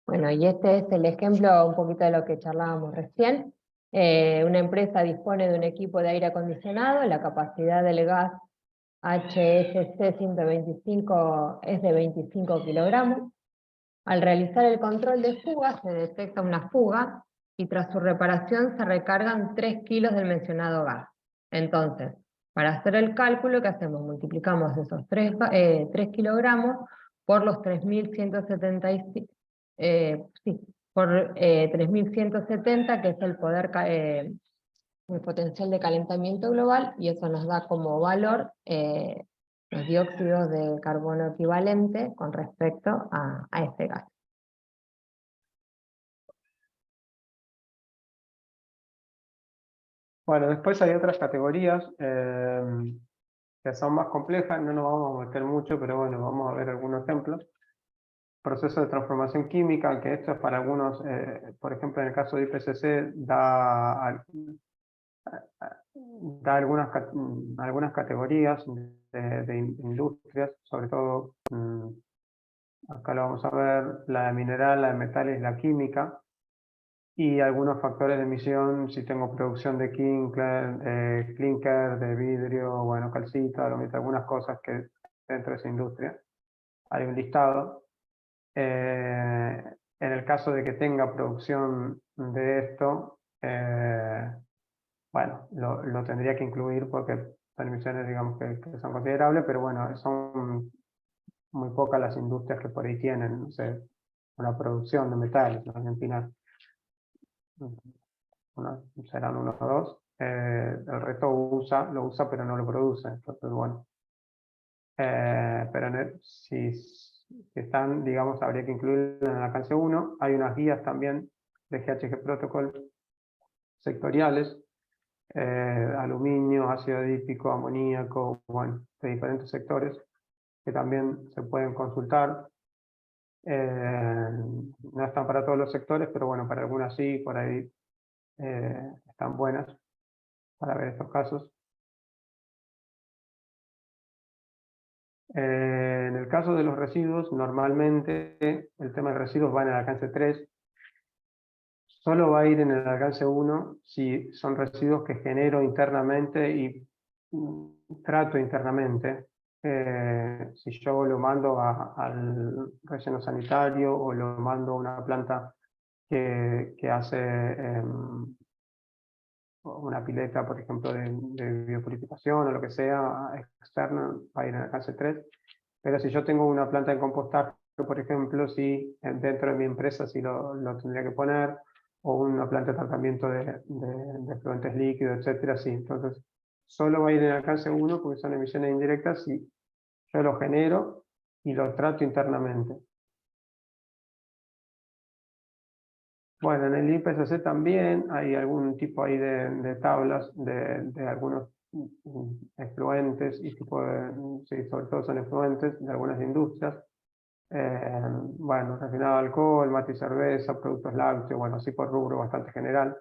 Speaker 2: Bueno, y este es el ejemplo un poquito de lo que charlábamos recién. Una empresa dispone de un equipo de aire acondicionado, la capacidad del gas HFC 125 es de 25 kilogramos. Al realizar el control de fuga se detecta una fuga y tras su reparación se recargan 3 kilos del mencionado gas. Entonces, para hacer el cálculo, ¿qué hacemos? Multiplicamos esos 3 kilogramos por los 3.175, sí, por 3.170, que es el potencial de calentamiento global, y eso nos da como valor los dióxidos de carbono equivalente con respecto a este gas.
Speaker 3: Bueno, después hay otras categorías que son más complejas, no nos vamos a meter mucho, pero bueno, vamos a ver algunos ejemplos. Proceso de transformación química, que esto es para algunos, por ejemplo, en el caso de IPCC, da algunas categorías de industrias, sobre todo, acá lo vamos a ver, la de mineral, la de metales, la química, y algunos factores de emisión, si tengo producción de clinker, de vidrio, bueno, calcita, algunas cosas que dentro de esa industria. Hay un listado. En el caso de que tenga producción de esto, bueno, lo tendría que incluir porque son emisiones, digamos, que son considerables, pero bueno, son muy pocas las industrias que por ahí tienen, no sé, una producción de metales. En Argentina serán unos o dos. el resto lo usa pero no lo produce. Entonces, bueno. Pero si están, digamos, habría que incluirlo en el alcance 1. Hay unas guías también de GHG Protocol sectoriales, aluminio, ácido adípico, amoníaco, bueno, de diferentes sectores, que también se pueden consultar. No están para todos los sectores, pero bueno, para algunas sí, por ahí están buenas para ver estos casos. En el caso de los residuos, normalmente el tema de residuos va en el alcance 3. Solo va a ir en el alcance 1 si son residuos que genero internamente y trato internamente. Si yo lo mando al relleno sanitario o lo mando a una planta que hace una pileta, por ejemplo, de biopurificación o lo que sea, externa, va a ir en alcance 3. Pero si yo tengo una planta de compostaje, por ejemplo, sí, dentro de mi empresa sí lo tendría que poner, o una planta de tratamiento de efluentes líquidos, etcétera, sí. Entonces, solo va a ir en alcance 1 porque son emisiones indirectas y yo lo genero y lo trato internamente. Bueno, en el IPCC también hay algún tipo ahí de tablas de algunos efluentes y tipo sí, sobre todo son efluentes de algunas industrias. Bueno, refinado de alcohol, mate y cerveza, productos lácteos, bueno, así por rubro bastante general.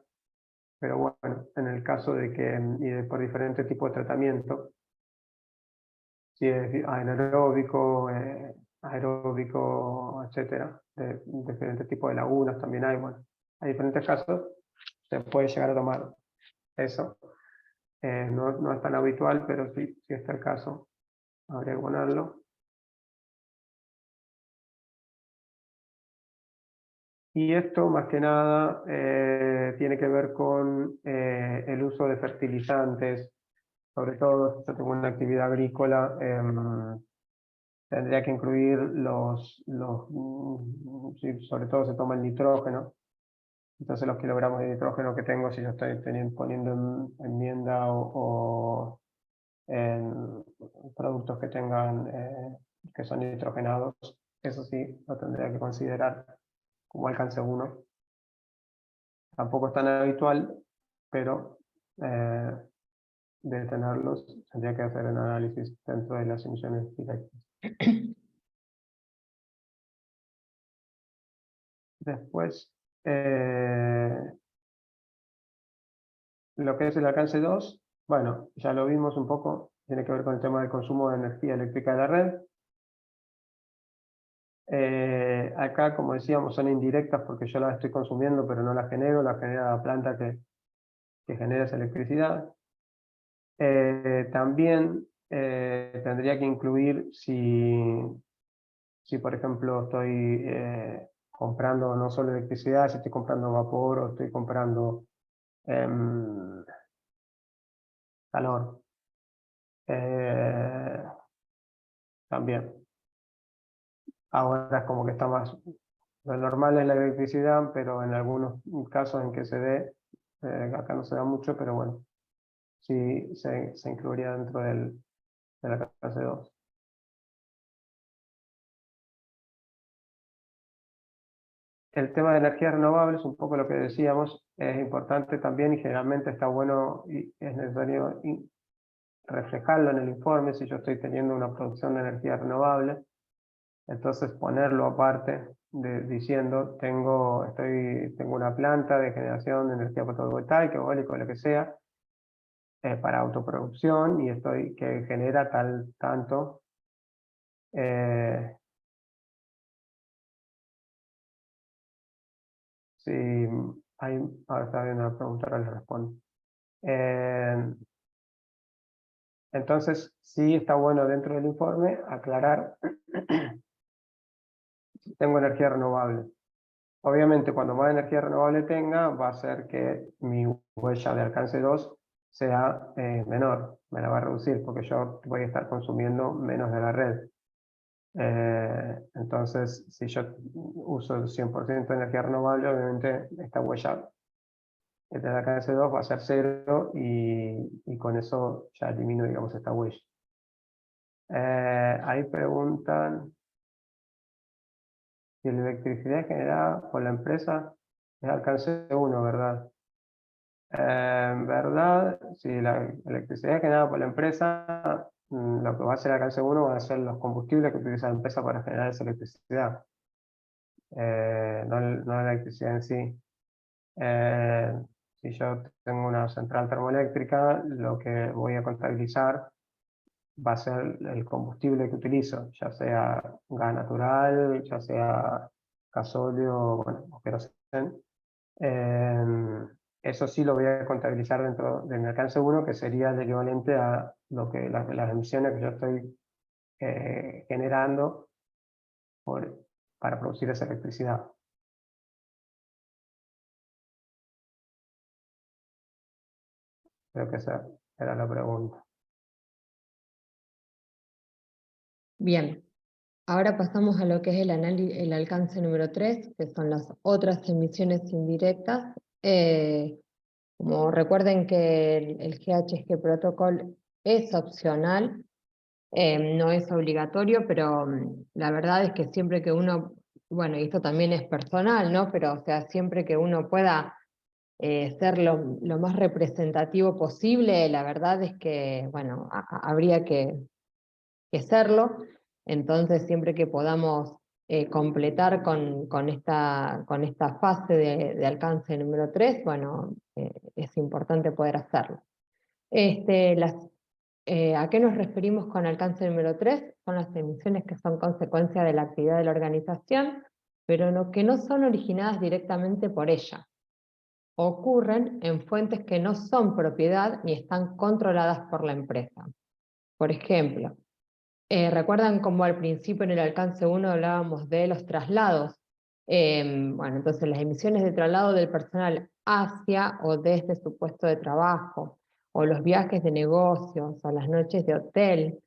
Speaker 3: Pero bueno, en el caso de que, por diferentes tipos de tratamiento, si es anaeróbico, aeróbico, etcétera, de diferentes tipos de lagunas también hay, bueno, hay diferentes casos, se puede llegar a tomar eso. No es tan habitual, pero sí, si está el caso, habría que ponerlo. Y esto, más que nada, tiene que ver con el uso de fertilizantes, sobre todo si yo tengo una actividad agrícola, tendría que incluir sí, sobre todo se toma el nitrógeno, entonces los kilogramos de nitrógeno que tengo, si yo estoy poniendo en enmienda o en productos que tengan, que son nitrogenados, eso sí, lo tendría que considerar como alcance 1. Tampoco es tan habitual, pero de tenerlos tendría que hacer un análisis dentro de las emisiones directas. Después, lo que es el alcance 2, bueno, ya lo vimos un poco, tiene que ver con el tema del consumo de energía eléctrica de la red. Acá, como decíamos, son indirectas porque yo las estoy consumiendo, pero no las genero, la genera la planta que genera esa electricidad. También tendría que incluir si por ejemplo estoy comprando no solo electricidad, si estoy comprando vapor o estoy comprando calor. También. Ahora es como que está más... Lo normal es la electricidad, pero en algunos casos en que se dé, acá no se da mucho, pero bueno, sí se incluiría dentro de la clase 2. El tema de energías renovables, un poco lo que decíamos, es importante también y generalmente está bueno y es necesario reflejarlo en el informe si yo estoy teniendo una producción de energía renovable. Entonces ponerlo aparte diciendo tengo una planta de generación de energía fotovoltaica, eólica, lo que sea, para autoproducción y que genera tanto. Si ahora está bien una pregunta, ahora les respondo. Entonces, sí está bueno dentro del informe aclarar si tengo energía renovable. Obviamente, cuando más energía renovable tenga, va a hacer que mi huella de alcance 2 sea menor, me la va a reducir, porque yo voy a estar consumiendo menos de la red. Entonces, si yo uso el 100% de energía renovable, obviamente esta huella el del alcance 2 va a ser 0 y con eso ya elimino, digamos, esta huella. Ahí preguntan si la electricidad generada por la empresa es alcance 1, ¿verdad? ¿Verdad? Si la electricidad generada por la empresa, lo que va a ser alcance 1 van a ser los combustibles que utiliza la empresa para generar esa electricidad, no la electricidad en sí. Si yo tengo una central termoeléctrica, lo que voy a contabilizar va a ser el combustible que utilizo, ya sea gas natural, ya sea gasóleo, bueno, o queroseno. Eso sí lo voy a contabilizar dentro de mi alcance 1, que sería el equivalente a lo que, las emisiones que yo estoy generando para producir esa electricidad. Creo que esa era la pregunta.
Speaker 2: Bien, ahora pasamos a lo que es el alcance número 3, que son las otras emisiones indirectas. Como recuerden que el GHG Protocol es opcional, no es obligatorio, pero la verdad es que siempre que uno, bueno, y esto también es personal, ¿no? Pero o sea, siempre que uno pueda ser lo más representativo posible, la verdad es que, bueno, habría que serlo. Entonces, siempre que podamos completar con esta fase de alcance número 3, bueno, es importante poder hacerlo. ¿A qué nos referimos con alcance número 3? Son las emisiones que son consecuencia de la actividad de la organización, pero que no son originadas directamente por ella. Ocurren en fuentes que no son propiedad ni están controladas por la empresa. Por ejemplo, ¿recuerdan cómo al principio en el alcance 1 hablábamos de los traslados? Bueno, entonces las emisiones de traslado del personal hacia o desde su puesto de trabajo, o los viajes de negocios, o las noches de hotel,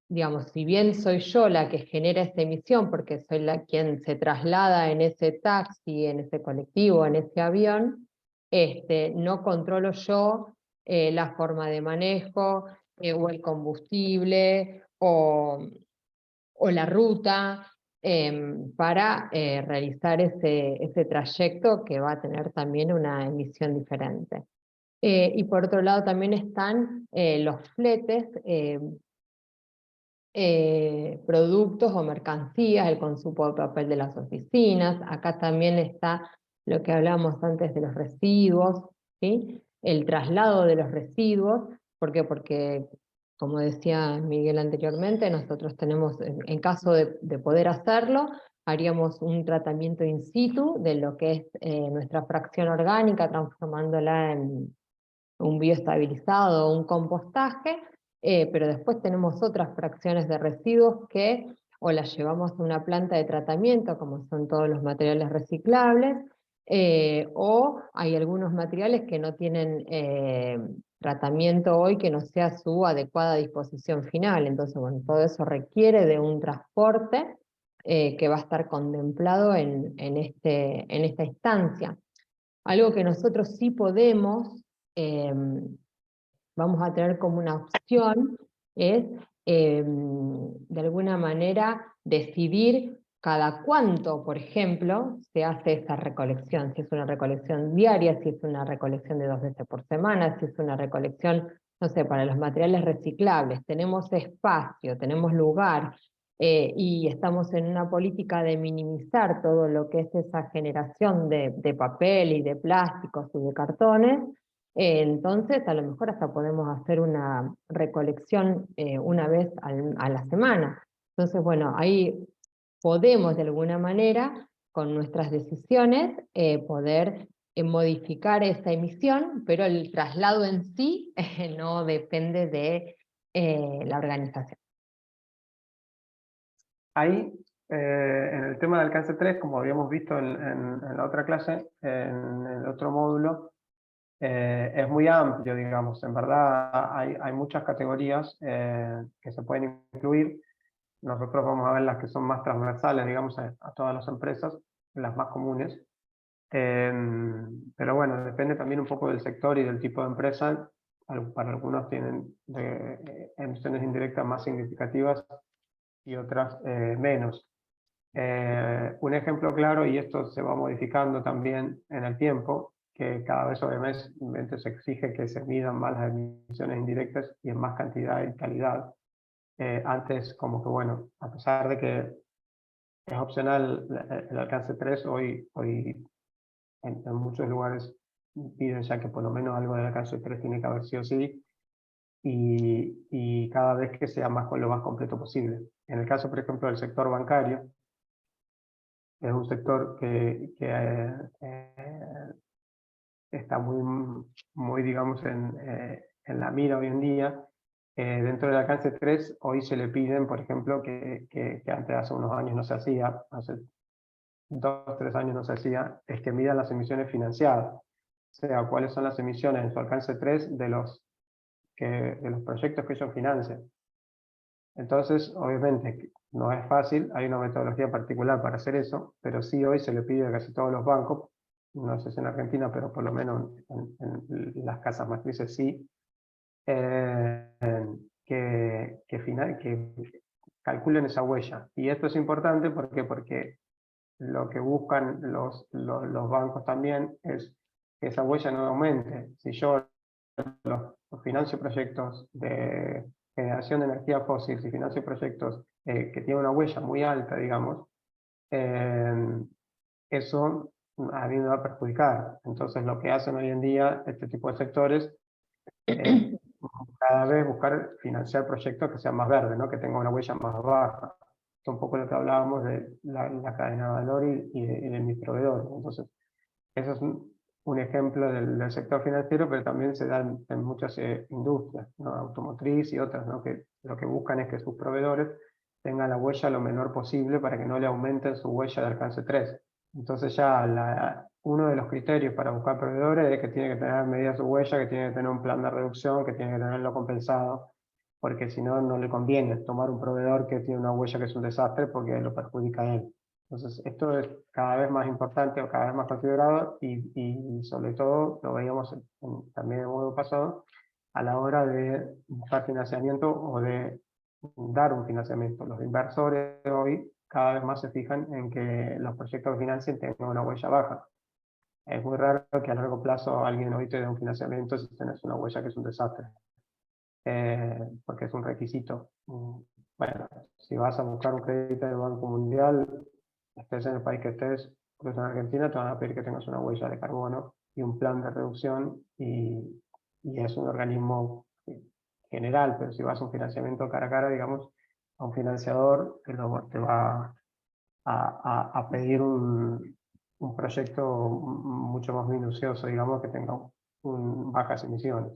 Speaker 2: digamos, si bien soy yo la que genera esa emisión, porque soy quien se traslada en ese taxi, en ese colectivo, en ese avión, no controlo yo la forma de manejo, o el combustible, o la ruta, para realizar ese trayecto que va a tener también una emisión diferente. Y por otro lado también están los fletes, productos o mercancías, el consumo de papel de las oficinas. Acá también está lo que hablábamos antes de los residuos, ¿sí? El traslado de los residuos. ¿Por qué? Porque, como decía Miguel anteriormente, nosotros tenemos, en caso de poder hacerlo, haríamos un tratamiento in situ de lo que es nuestra fracción orgánica, transformándola en un bioestabilizado o un compostaje, pero después tenemos otras fracciones de residuos que o las llevamos a una planta de tratamiento, como son todos los materiales reciclables, o hay algunos materiales que no tienen tratamiento hoy que no sea su adecuada disposición final. Entonces, bueno, todo eso requiere de un transporte que va a estar contemplado en esta instancia. Algo que nosotros sí podemos, vamos a tener como una opción, es de alguna manera decidir cada cuánto, por ejemplo, se hace esa recolección, si es una recolección diaria, si es una recolección de 2 veces por semana, si es una recolección, no sé, para los materiales reciclables. Tenemos espacio, tenemos lugar, y estamos en una política de minimizar todo lo que es esa generación de papel y de plásticos y de cartones. Entonces, a lo mejor hasta podemos hacer una recolección una vez a la semana. Entonces, bueno, ahí podemos de alguna manera, con nuestras decisiones, poder modificar esa emisión, pero el traslado en sí no depende de la organización.
Speaker 3: Ahí, en el tema de alcance 3, como habíamos visto en la otra clase, en el otro módulo, es muy amplio, digamos. En verdad hay muchas categorías que se pueden incluir. Nosotros vamos a ver las que son más transversales, digamos, a todas las empresas, las más comunes. Pero bueno, depende también un poco del sector y del tipo de empresa. Para algunos tienen emisiones indirectas más significativas y otras menos. Un ejemplo claro, y esto se va modificando también en el tiempo, que cada vez obviamente se exige que se midan más las emisiones indirectas y en más cantidad y calidad. Antes, como que bueno, a pesar de que es opcional el alcance 3, hoy en muchos lugares piden ya que por lo menos algo del alcance 3 tiene que haber sí o sí, y cada vez que sea lo más completo posible. En el caso, por ejemplo, del sector bancario, es un sector que está muy digamos, en la mira hoy en día. Dentro del alcance 3, hoy se le piden, por ejemplo, que antes hace unos años no se hacía, hace 2 o 3 años no se hacía, es que midan las emisiones financiadas. O sea, cuáles son las emisiones en su alcance 3 de los proyectos que ellos financian. Entonces, obviamente, no es fácil, hay una metodología particular para hacer eso, pero sí hoy se le pide a casi todos los bancos, no sé si en Argentina, pero por lo menos en las casas matrices sí, que calculen esa huella. Y esto es importante porque lo que buscan los bancos también es que esa huella no aumente. Si yo financio proyectos de generación de energía fósil, si financio proyectos que tienen una huella muy alta, digamos, eso a mí me va a perjudicar. Entonces lo que hacen hoy en día este tipo de sectores es cada vez buscar financiar proyectos que sean más verdes, ¿no? Que tengan una huella más baja. Es un poco lo que hablábamos de la cadena de valor y de mis proveedores. Entonces, eso es un ejemplo del sector financiero, pero también se da en muchas industrias, ¿no? Automotriz y otras, ¿no? Que lo que buscan es que sus proveedores tengan la huella lo menor posible para que no le aumenten su huella de alcance 3. Entonces ya uno de los criterios para buscar proveedores es que tiene que tener medida su huella, que tiene que tener un plan de reducción, que tiene que tenerlo compensado, porque si no, no le conviene tomar un proveedor que tiene una huella que es un desastre porque lo perjudica a él. Entonces, esto es cada vez más importante o cada vez más considerado y sobre todo lo veíamos también en el modo pasado a la hora de buscar financiamiento o de dar un financiamiento. Los inversores hoy cada vez más se fijan en que los proyectos que financien tengan una huella baja. Es muy raro que a largo plazo alguien hoy te dé un financiamiento si tienes una huella que es un desastre, porque es un requisito. Bueno, si vas a buscar un crédito del Banco Mundial, estés en el país que estés, pues en Argentina te van a pedir que tengas una huella de carbono y un plan de reducción y es un organismo general, pero si vas a un financiamiento cara a cara, digamos, a un financiador te va a pedir un proyecto mucho más minucioso, digamos, que tenga bajas emisiones.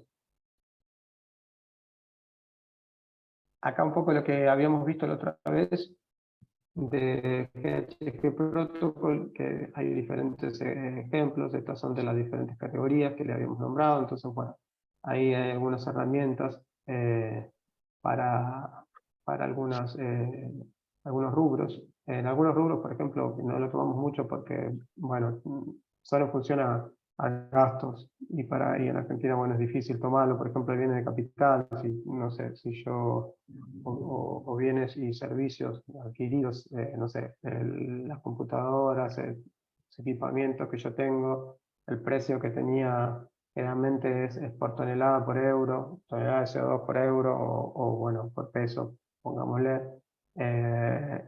Speaker 3: Acá un poco lo que habíamos visto la otra vez de GHG Protocol, que hay diferentes ejemplos, estas son de las diferentes categorías que le habíamos nombrado, entonces bueno, ahí hay algunas herramientas para algunos rubros. En algunos rubros, por ejemplo, no lo tomamos mucho porque, bueno, solo funciona a gastos y en Argentina, bueno, es difícil tomarlo, por ejemplo, bienes de capital, si, no sé, si yo, o bienes y servicios adquiridos, no sé, las computadoras, los equipamientos que yo tengo, el precio que tenía generalmente es por tonelada por euro, tonelada de CO2 por euro o bueno, por peso, pongámosle,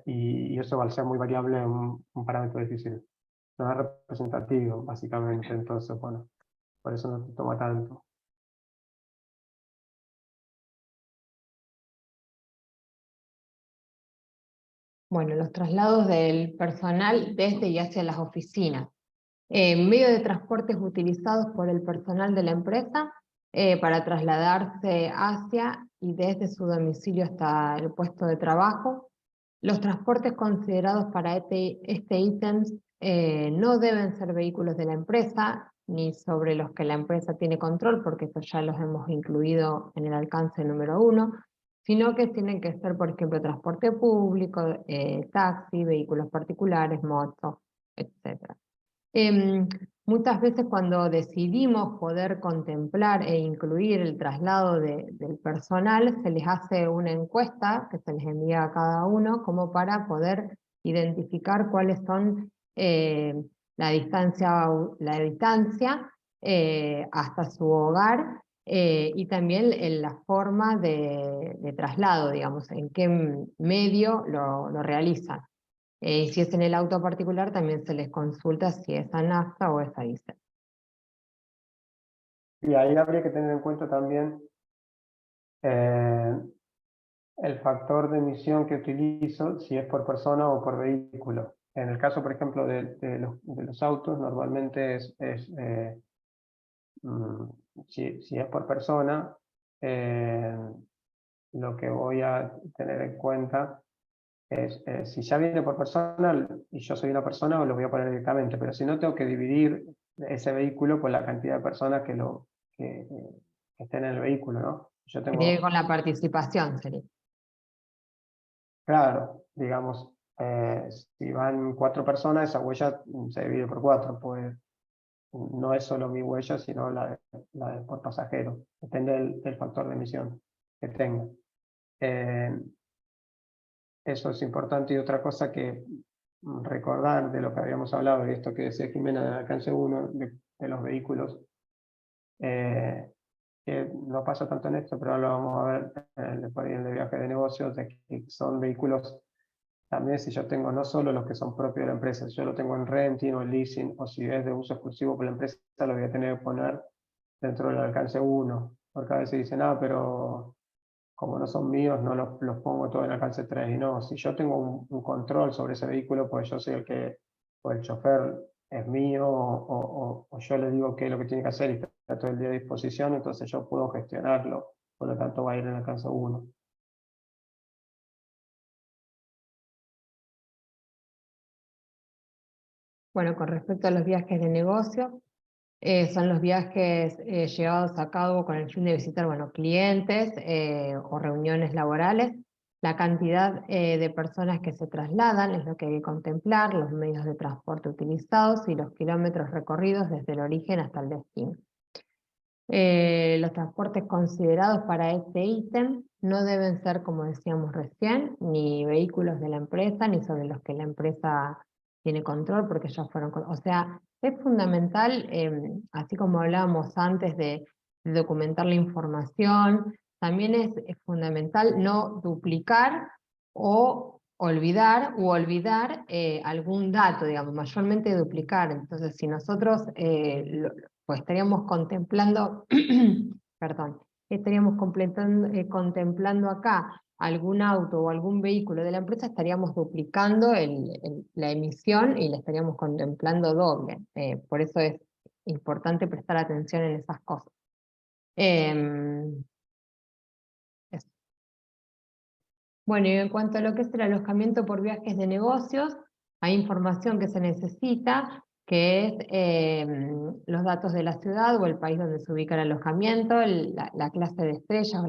Speaker 3: y eso al ser muy variable es un parámetro difícil. No es representativo, básicamente, entonces, bueno, por eso no se toma tanto.
Speaker 2: Bueno, los traslados del personal desde y hacia las oficinas. Medio de transportes utilizados por el personal de la empresa para trasladarse hacia y desde su domicilio hasta el puesto de trabajo. Los transportes considerados para este ítem no deben ser vehículos de la empresa, ni sobre los que la empresa tiene control, porque eso ya los hemos incluido en el alcance número 1, sino que tienen que ser, por ejemplo, transporte público, taxi, vehículos particulares, motos, etc. Muchas veces cuando decidimos poder contemplar e incluir el traslado del personal, se les hace una encuesta que se les envía a cada uno como para poder identificar cuáles son la distancia hasta su hogar y también en la forma de traslado, digamos, en qué medio lo realizan. Si es en el auto particular, también se les consulta si es a nafta o es a diésel.
Speaker 3: Y ahí habría que tener en cuenta también el factor de emisión que utilizo, si es por persona o por vehículo. En el caso, por ejemplo, de los autos, normalmente si es por persona, lo que voy a tener en cuenta es, si ya viene por persona y yo soy una persona, lo voy a poner directamente, pero si no, tengo que dividir ese vehículo por la cantidad de personas que estén en el vehículo, ¿no? Yo
Speaker 2: Que tiene que ver
Speaker 3: tengo,
Speaker 2: con la participación, sería.
Speaker 3: claro, digamos, si van 4 personas, esa huella se divide por 4, pues no es solo mi huella, sino la de por pasajero, depende del factor de emisión que tenga. Eso es importante. Y otra cosa que recordar de lo que habíamos hablado, y esto que decía Jimena del alcance 1, de los vehículos, que no pasa tanto en esto, pero ahora lo vamos a ver por ahí en el viaje de negocios, de que son vehículos, también si yo tengo no solo los que son propios de la empresa, si yo lo tengo en renting o en leasing, o si es de uso exclusivo por la empresa, lo voy a tener que poner dentro del alcance 1, porque a veces dicen, pero como no son míos, no los pongo todo en alcance 3. Y no, si yo tengo un control sobre ese vehículo, pues yo soy o el chofer es mío, o yo le digo qué es lo que tiene que hacer y está todo el día a disposición, entonces yo puedo gestionarlo, por lo tanto va a ir en alcance 1.
Speaker 2: Bueno, con respecto a los viajes de negocio, son los viajes llevados a cabo con el fin de visitar, bueno, clientes o reuniones laborales. La cantidad de personas que se trasladan es lo que hay que contemplar, los medios de transporte utilizados y los kilómetros recorridos desde el origen hasta el destino. Los transportes considerados para este ítem no deben ser, como decíamos recién, ni vehículos de la empresa, ni sobre los que la empresa tiene control, porque ya fueron... O sea, es fundamental, así como hablábamos antes de documentar la información, también es fundamental no duplicar o olvidar algún dato, digamos, mayormente duplicar. Entonces, si nosotros pues estaríamos contemplando, perdón, estaríamos contemplando acá algún auto o algún vehículo de la empresa, estaríamos duplicando la emisión y la estaríamos contemplando doble. Por eso es importante prestar atención en esas cosas. Eso. Bueno, y en cuanto a lo que es el alojamiento por viajes de negocios, hay información que se necesita, que es los datos de la ciudad o el país donde se ubica el alojamiento, la clase de estrellas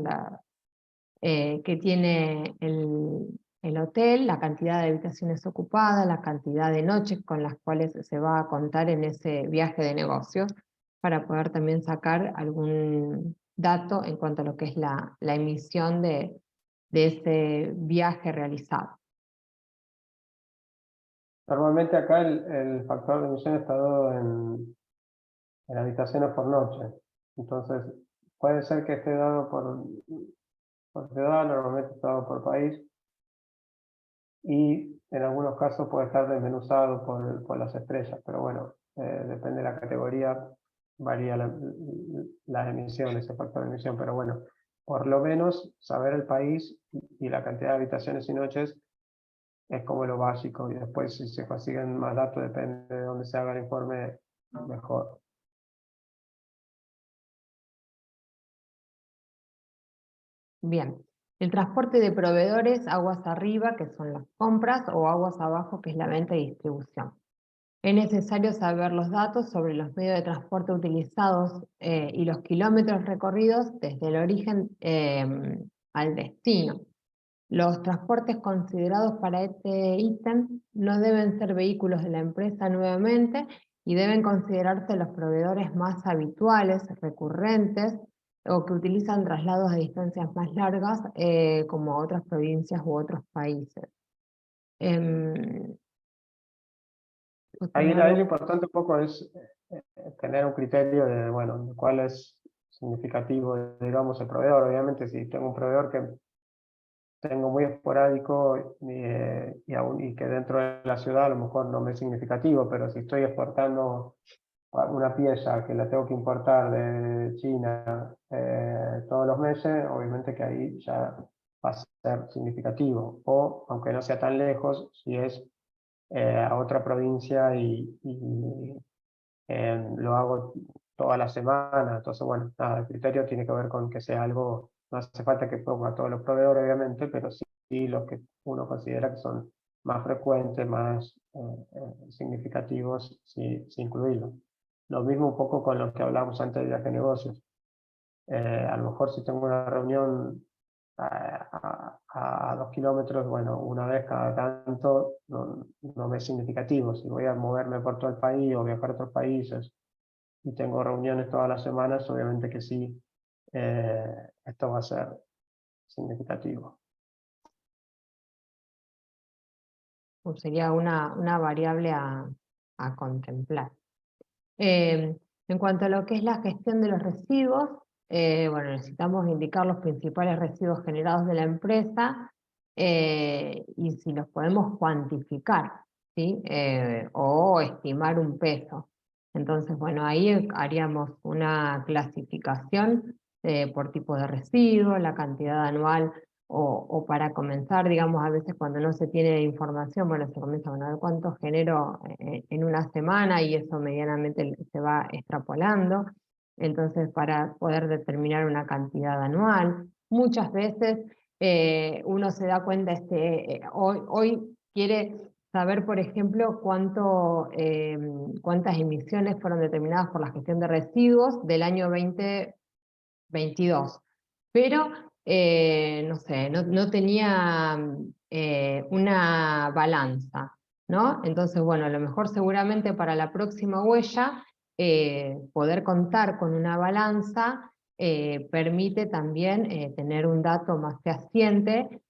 Speaker 2: que tiene el hotel, la cantidad de habitaciones ocupadas, la cantidad de noches con las cuales se va a contar en ese viaje de negocios, para poder también sacar algún dato en cuanto a lo que es la emisión de ese viaje realizado.
Speaker 3: Normalmente acá el factor de emisión está dado en habitaciones por noche. Entonces, puede ser que esté dado por ciudad, normalmente está dado por país, y en algunos casos puede estar desmenuzado por las estrellas, pero bueno, depende de la categoría, varía las emisiones, el factor de emisión, pero bueno, por lo menos saber el país y la cantidad de habitaciones y noches es como lo básico, y después si se consiguen más datos, depende de dónde se haga el informe, mejor.
Speaker 2: Bien, el transporte de proveedores aguas arriba, que son las compras, o aguas abajo, que es la venta y distribución. Es necesario saber los datos sobre los medios de transporte utilizados y los kilómetros recorridos desde el origen al destino. Los transportes considerados para este ítem no deben ser vehículos de la empresa nuevamente, y deben considerarse los proveedores más habituales, recurrentes, o que utilizan traslados a distancias más largas, como a otras provincias u otros países.
Speaker 3: Ahí lo importante un poco es tener un criterio de, bueno, de cuál es significativo, digamos, el proveedor. Obviamente, si tengo un proveedor que tengo muy esporádico y que dentro de la ciudad a lo mejor no me es significativo, pero si estoy exportando una pieza que la tengo que importar de China todos los meses, obviamente que ahí ya va a ser significativo. O, aunque no sea tan lejos, si es a otra provincia y lo hago toda la semana. Entonces, bueno, nada, el criterio tiene que ver con que sea algo, no hace falta que ponga a todos los proveedores, obviamente, pero sí los que uno considera que son más frecuentes, más significativos, sí incluirlos. Lo mismo un poco con lo que hablábamos antes de viaje de negocios. A lo mejor si tengo una reunión a 2 kilómetros, bueno, una vez cada tanto no me es significativo. Si voy a moverme por todo el país o viajar a otros países y tengo reuniones todas las semanas, obviamente que sí, esto va a ser significativo.
Speaker 2: Sería una variable a contemplar. En cuanto a lo que es la gestión de los residuos, bueno, necesitamos indicar los principales residuos generados de la empresa y si los podemos cuantificar, ¿sí? O estimar un peso. Entonces, bueno, ahí haríamos una clasificación por tipo de residuo, la cantidad anual, o para comenzar, digamos, a veces cuando no se tiene información, bueno, se comienza a ver cuánto genero en una semana y eso medianamente se va extrapolando. Entonces, para poder determinar una cantidad anual, muchas veces uno se da cuenta, hoy quiere saber, por ejemplo, cuántas emisiones fueron determinadas por la gestión de residuos del año 2022. Pero, no sé, no tenía una balanza, ¿no? Entonces, bueno, a lo mejor seguramente para la próxima huella, poder contar con una balanza permite también tener un dato más fehaciente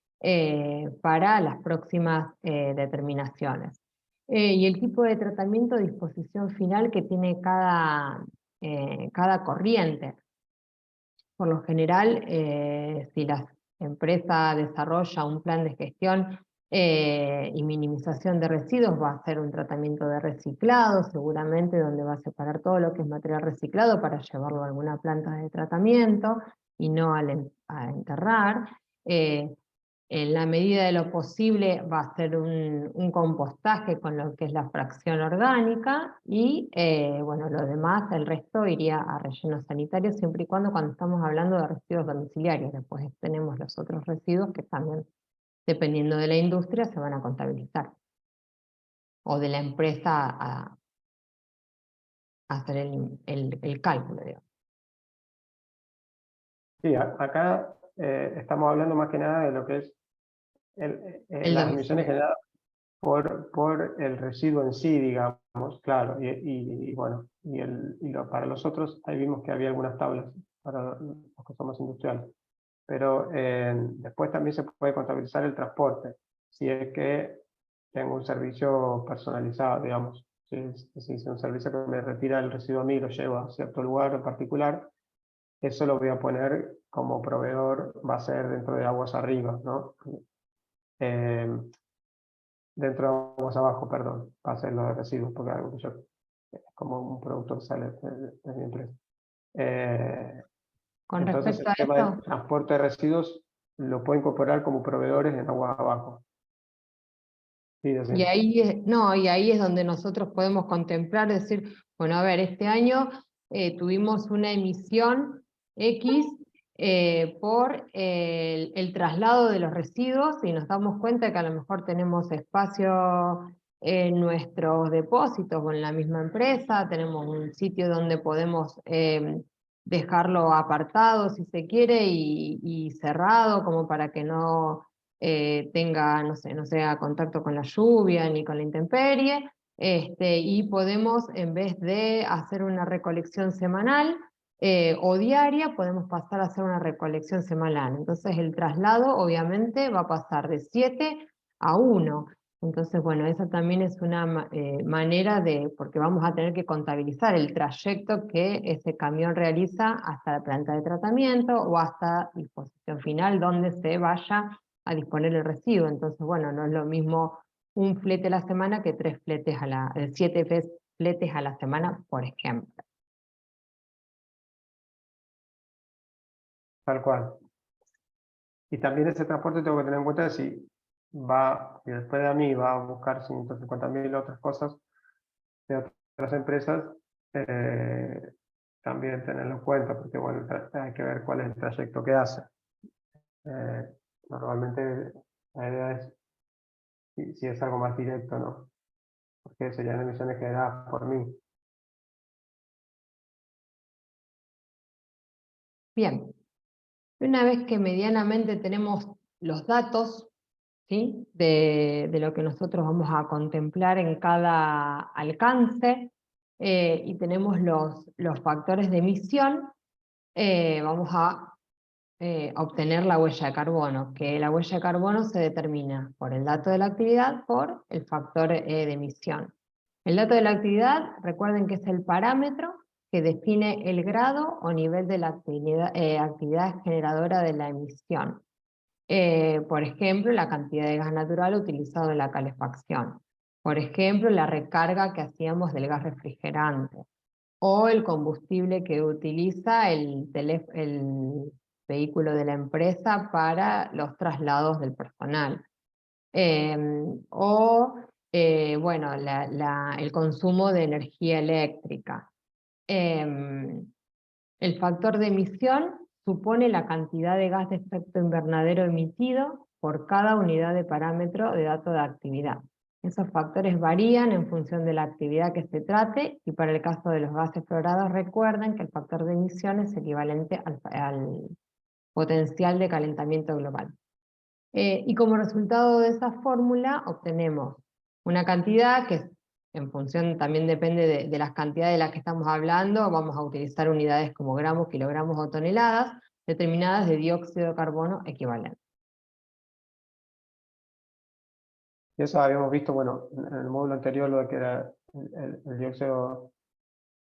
Speaker 2: para las próximas determinaciones. Y el tipo de tratamiento de disposición final que tiene cada corriente. Por lo general, si la empresa desarrolla un plan de gestión y minimización de residuos, va a hacer un tratamiento de reciclado, seguramente donde va a separar todo lo que es material reciclado para llevarlo a alguna planta de tratamiento y no a enterrar. En la medida de lo posible va a ser un compostaje con lo que es la fracción orgánica y bueno, lo demás, el resto iría a relleno sanitario siempre y cuando estamos hablando de residuos domiciliarios. Después tenemos los otros residuos que también, dependiendo de la industria, se van a contabilizar. O de la empresa a hacer el cálculo, digamos.
Speaker 3: Sí, acá estamos hablando más que nada de lo que es las emisiones generadas por el residuo en sí, digamos, claro, y bueno, para los otros, ahí vimos que había algunas tablas para los que somos industriales, pero después también se puede contabilizar el transporte, si es que tengo un servicio personalizado, digamos, si es un servicio que me retira el residuo a mí y lo lleva a cierto lugar en particular, eso lo voy a poner como proveedor, va a ser dentro de aguas arriba, ¿no? Dentro de aguas abajo, perdón, va a ser lo de residuos, porque algo que yo, como un producto que sale de mi empresa.
Speaker 2: Con
Speaker 3: Entonces
Speaker 2: respecto
Speaker 3: el
Speaker 2: a
Speaker 3: tema
Speaker 2: esto,
Speaker 3: del transporte de residuos lo puedo incorporar como proveedores en aguas abajo. Sí,
Speaker 2: y ahí es donde nosotros podemos contemplar, decir, bueno, a ver, este año tuvimos una emisión X por el traslado de los residuos y nos damos cuenta que a lo mejor tenemos espacio en nuestros depósitos o en la misma empresa, tenemos un sitio donde podemos dejarlo apartado si se quiere y cerrado como para que no tenga, no sé, no sea contacto con la lluvia ni con la intemperie, y podemos, en vez de hacer una recolección semanal o diaria, podemos pasar a hacer una recolección semanal. Entonces el traslado obviamente va a pasar de 7 a 1. Entonces, bueno, esa también es una manera de, porque vamos a tener que contabilizar el trayecto que ese camión realiza hasta la planta de tratamiento o hasta disposición final donde se vaya a disponer el residuo. Entonces, bueno, no es lo mismo un flete a la semana que 7 fletes a la semana, por ejemplo.
Speaker 3: Tal cual. Y también ese transporte tengo que tener en cuenta si después de mí va a buscar 150.000 otras cosas de otras empresas, también tenerlo en cuenta, porque bueno, hay que ver cuál es el trayecto que hace. Normalmente la idea es si es algo más directo, ¿no? Porque serían emisiones generadas por mí.
Speaker 2: Bien, una vez que medianamente tenemos los datos, ¿sí?, de lo que nosotros vamos a contemplar en cada alcance, y tenemos los factores de emisión, vamos a obtener la huella de carbono, que la huella de carbono se determina por el dato de la actividad, por el factor de emisión. El dato de la actividad, recuerden que es el parámetro que define el grado o nivel de la actividad generadora de la emisión. Por ejemplo, la cantidad de gas natural utilizado en la calefacción. Por ejemplo, la recarga que hacíamos del gas refrigerante. O el combustible que utiliza el vehículo de la empresa para los traslados del personal. Bueno, el consumo de energía eléctrica. El factor de emisión supone la cantidad de gas de efecto invernadero emitido por cada unidad de parámetro de dato de actividad. Esos factores varían en función de la actividad que se trate, y para el caso de los gases fluorados recuerden que el factor de emisión es equivalente al potencial de calentamiento global. Y como resultado de esa fórmula obtenemos una cantidad que en función también depende de las cantidades de las que estamos hablando, vamos a utilizar unidades como gramos, kilogramos o toneladas, determinadas de dióxido de carbono equivalente.
Speaker 3: Y eso habíamos visto, bueno, en el módulo anterior, lo que era el dióxido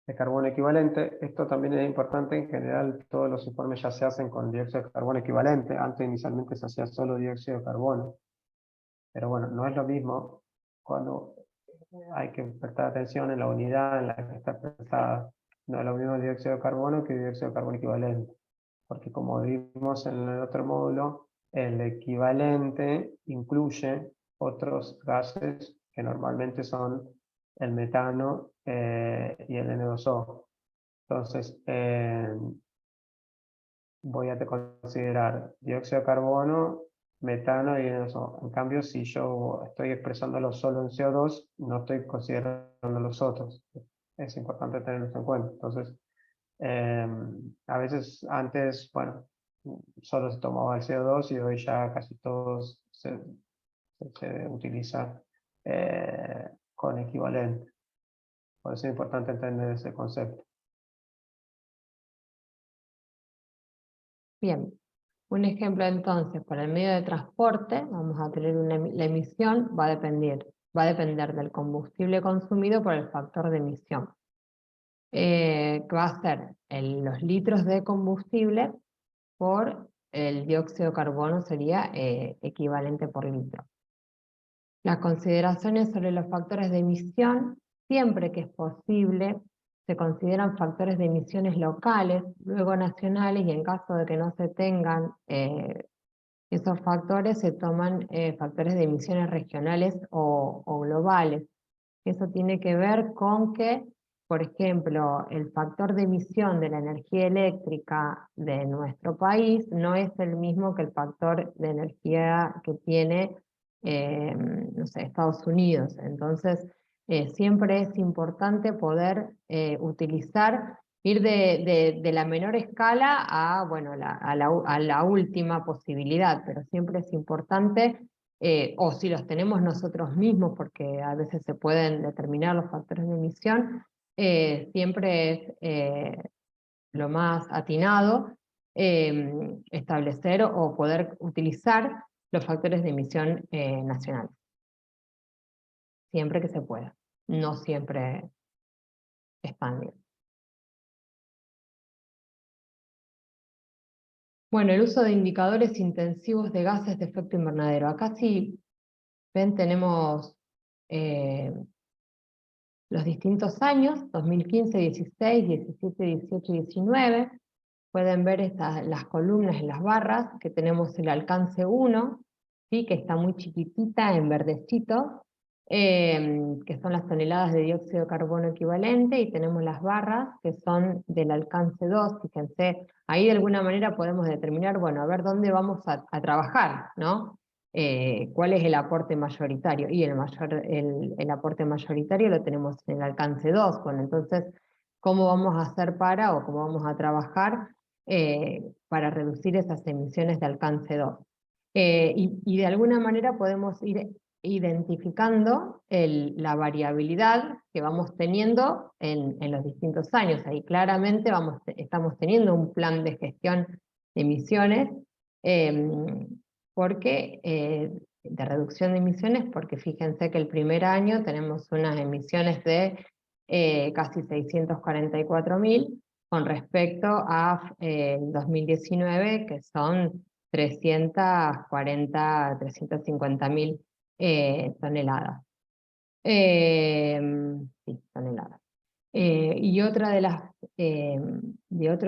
Speaker 3: de carbono equivalente. Esto también es importante. En general todos los informes ya se hacen con dióxido de carbono equivalente. Antes inicialmente se hacía solo dióxido de carbono. Pero bueno, no es lo mismo cuando hay que prestar atención en la unidad en la que está expresada. No es lo mismo el dióxido de carbono que el dióxido de carbono equivalente. Porque como vimos en el otro módulo, el equivalente incluye otros gases que normalmente son el metano y el N2O. Entonces, voy a considerar dióxido de carbono, metano y N2O. En cambio, si yo estoy expresándolo solo en CO2, no estoy considerando los otros. Es importante tenerlos en cuenta. Entonces, a veces antes, bueno, solo se tomaba el CO2 y hoy ya casi todos se utiliza con equivalente. Por eso es importante entender ese concepto.
Speaker 2: Bien, un ejemplo entonces, para el medio de transporte, vamos a tener la emisión, va a depender del combustible consumido por el factor de emisión. Que va a ser los litros de combustible por el dióxido de carbono, sería equivalente por litro. Las consideraciones sobre los factores de emisión, siempre que es posible, se consideran factores de emisiones locales, luego nacionales, y en caso de que no se tengan esos factores, se toman factores de emisiones regionales o globales. Eso tiene que ver con que, por ejemplo, el factor de emisión de la energía eléctrica de nuestro país no es el mismo que el factor de energía que tiene no sé, Estados Unidos. Entonces, siempre es importante poder ir de la menor escala a, bueno, a la última posibilidad, pero siempre es importante o si los tenemos nosotros mismos, porque a veces se pueden determinar los factores de emisión, siempre es lo más atinado establecer o poder utilizar los factores de emisión nacionales. Siempre que se pueda, no siempre expandir. Bueno, el uso de indicadores intensivos de gases de efecto invernadero. Acá sí, ven, tenemos los distintos años, 2015, 16, 17, 18 y 19. Pueden ver las columnas en las barras, que tenemos el alcance 1, ¿sí? Que está muy chiquitita en verdecito, que son las toneladas de dióxido de carbono equivalente, y tenemos las barras que son del alcance 2, fíjense, ahí de alguna manera podemos determinar, bueno, a ver dónde vamos a trabajar, ¿no? ¿Cuál es el aporte mayoritario? Y el aporte mayoritario lo tenemos en el alcance 2, bueno, entonces, ¿cómo vamos a hacer o cómo vamos a trabajar para reducir esas emisiones de alcance 2? Y de alguna manera podemos ir identificando la variabilidad que vamos teniendo en los distintos años. Ahí claramente estamos teniendo un plan de gestión de emisiones, de reducción de emisiones, porque fíjense que el primer año tenemos unas emisiones de casi 644.000, con respecto a 2019, que son 350.000 toneladas. Sí, toneladas. Y otro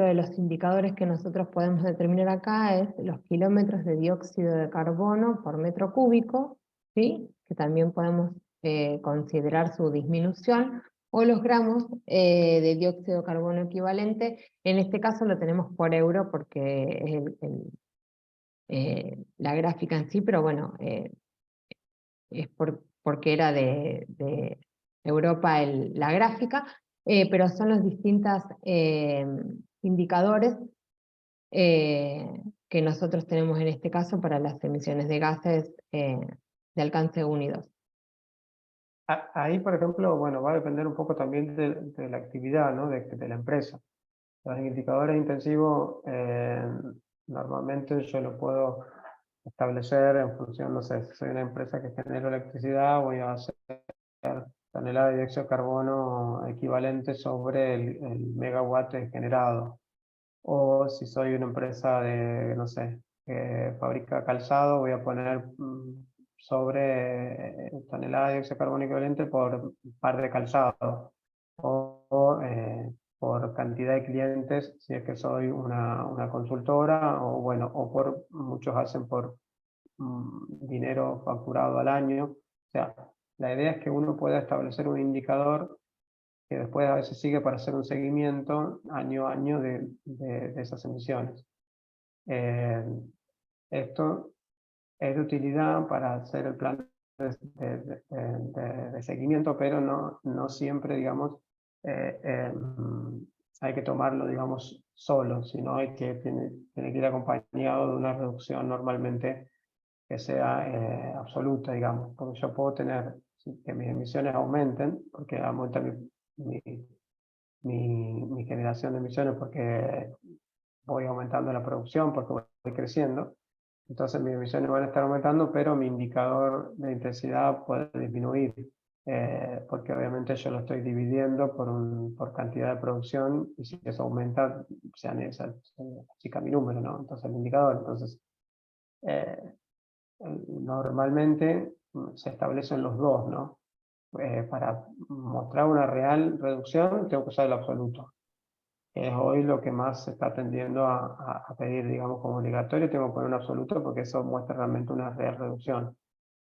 Speaker 2: de los indicadores que nosotros podemos determinar acá es los kilómetros de dióxido de carbono por metro cúbico, ¿sí? Que también podemos considerar su disminución, o los gramos de dióxido de carbono equivalente. En este caso lo tenemos por euro porque es la gráfica en sí, pero bueno, es porque era de Europa la gráfica, pero son los distintos indicadores que nosotros tenemos en este caso para las emisiones de gases de alcance 1 y 2.
Speaker 3: Ahí, por ejemplo, bueno, va a depender un poco también de la actividad, ¿no? de la empresa. Los indicadores intensivos, normalmente yo lo puedo establecer en función, no sé, si soy una empresa que genera electricidad, voy a hacer tonelada de dióxido de carbono equivalente sobre el megawatt generado. O si soy una empresa de, no sé, que fabrica calzado, voy a poner sobre tonelada de dióxido de carbono equivalente por par de calzado. O por cantidad de clientes, si es que soy una consultora, o bueno, muchos hacen por dinero facturado al año. O sea, la idea es que uno pueda establecer un indicador que después a veces sigue para hacer un seguimiento año a año de esas emisiones. Esto es de utilidad para hacer el plan de seguimiento, pero no siempre, digamos, hay que tomarlo, digamos, solo, sino tiene que ir acompañado de una reducción normalmente que sea absoluta, digamos, porque yo puedo tener que mis emisiones aumenten, porque aumenta mi generación de emisiones, porque voy aumentando la producción, porque voy creciendo. Entonces mis emisiones van a estar aumentando, pero mi indicador de intensidad puede disminuir, porque obviamente yo lo estoy dividiendo por cantidad de producción, y si eso aumenta, se achica mi número, ¿no? Entonces el indicador, entonces normalmente se establecen los dos, ¿no? Para mostrar una real reducción tengo que usar el absoluto. Es hoy lo que más se está tendiendo a pedir, digamos, como obligatorio. Tengo que poner un absoluto porque eso muestra realmente una real reducción.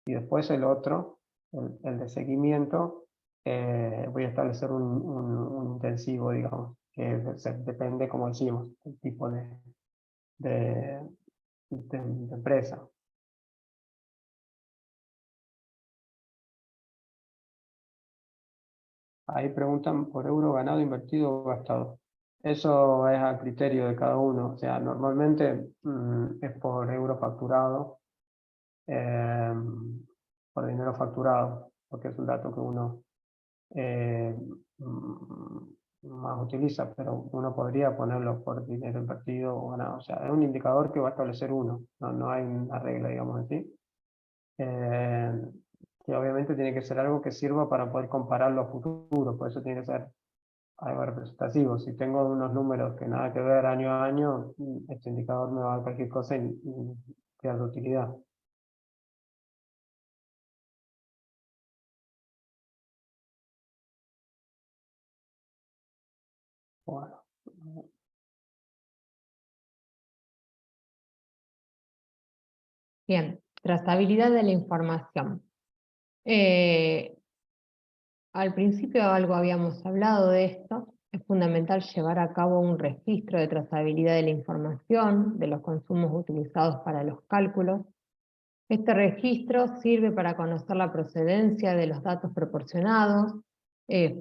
Speaker 3: Y después el otro, el de seguimiento, voy a establecer un intensivo, digamos, que depende, como decimos, del tipo de empresa. Ahí preguntan por euro ganado, invertido o gastado. Eso es a criterio de cada uno. O sea, normalmente es por euro facturado. por dinero facturado, porque es un dato que uno más utiliza, pero uno podría ponerlo por dinero invertido o ganado. O sea, es un indicador que va a establecer uno, no hay una regla, digamos así. Que obviamente tiene que ser algo que sirva para poder compararlo a futuro, por eso tiene que ser algo representativo. Si tengo unos números que nada que ver año a año, este indicador me va a dar cualquier cosa y pierde utilidad. Bueno.
Speaker 2: Bien, trazabilidad de la información. Al principio algo habíamos hablado de esto. Es fundamental llevar a cabo un registro de trazabilidad de la información, de los consumos utilizados para los cálculos. Este registro sirve para conocer la procedencia de los datos proporcionados,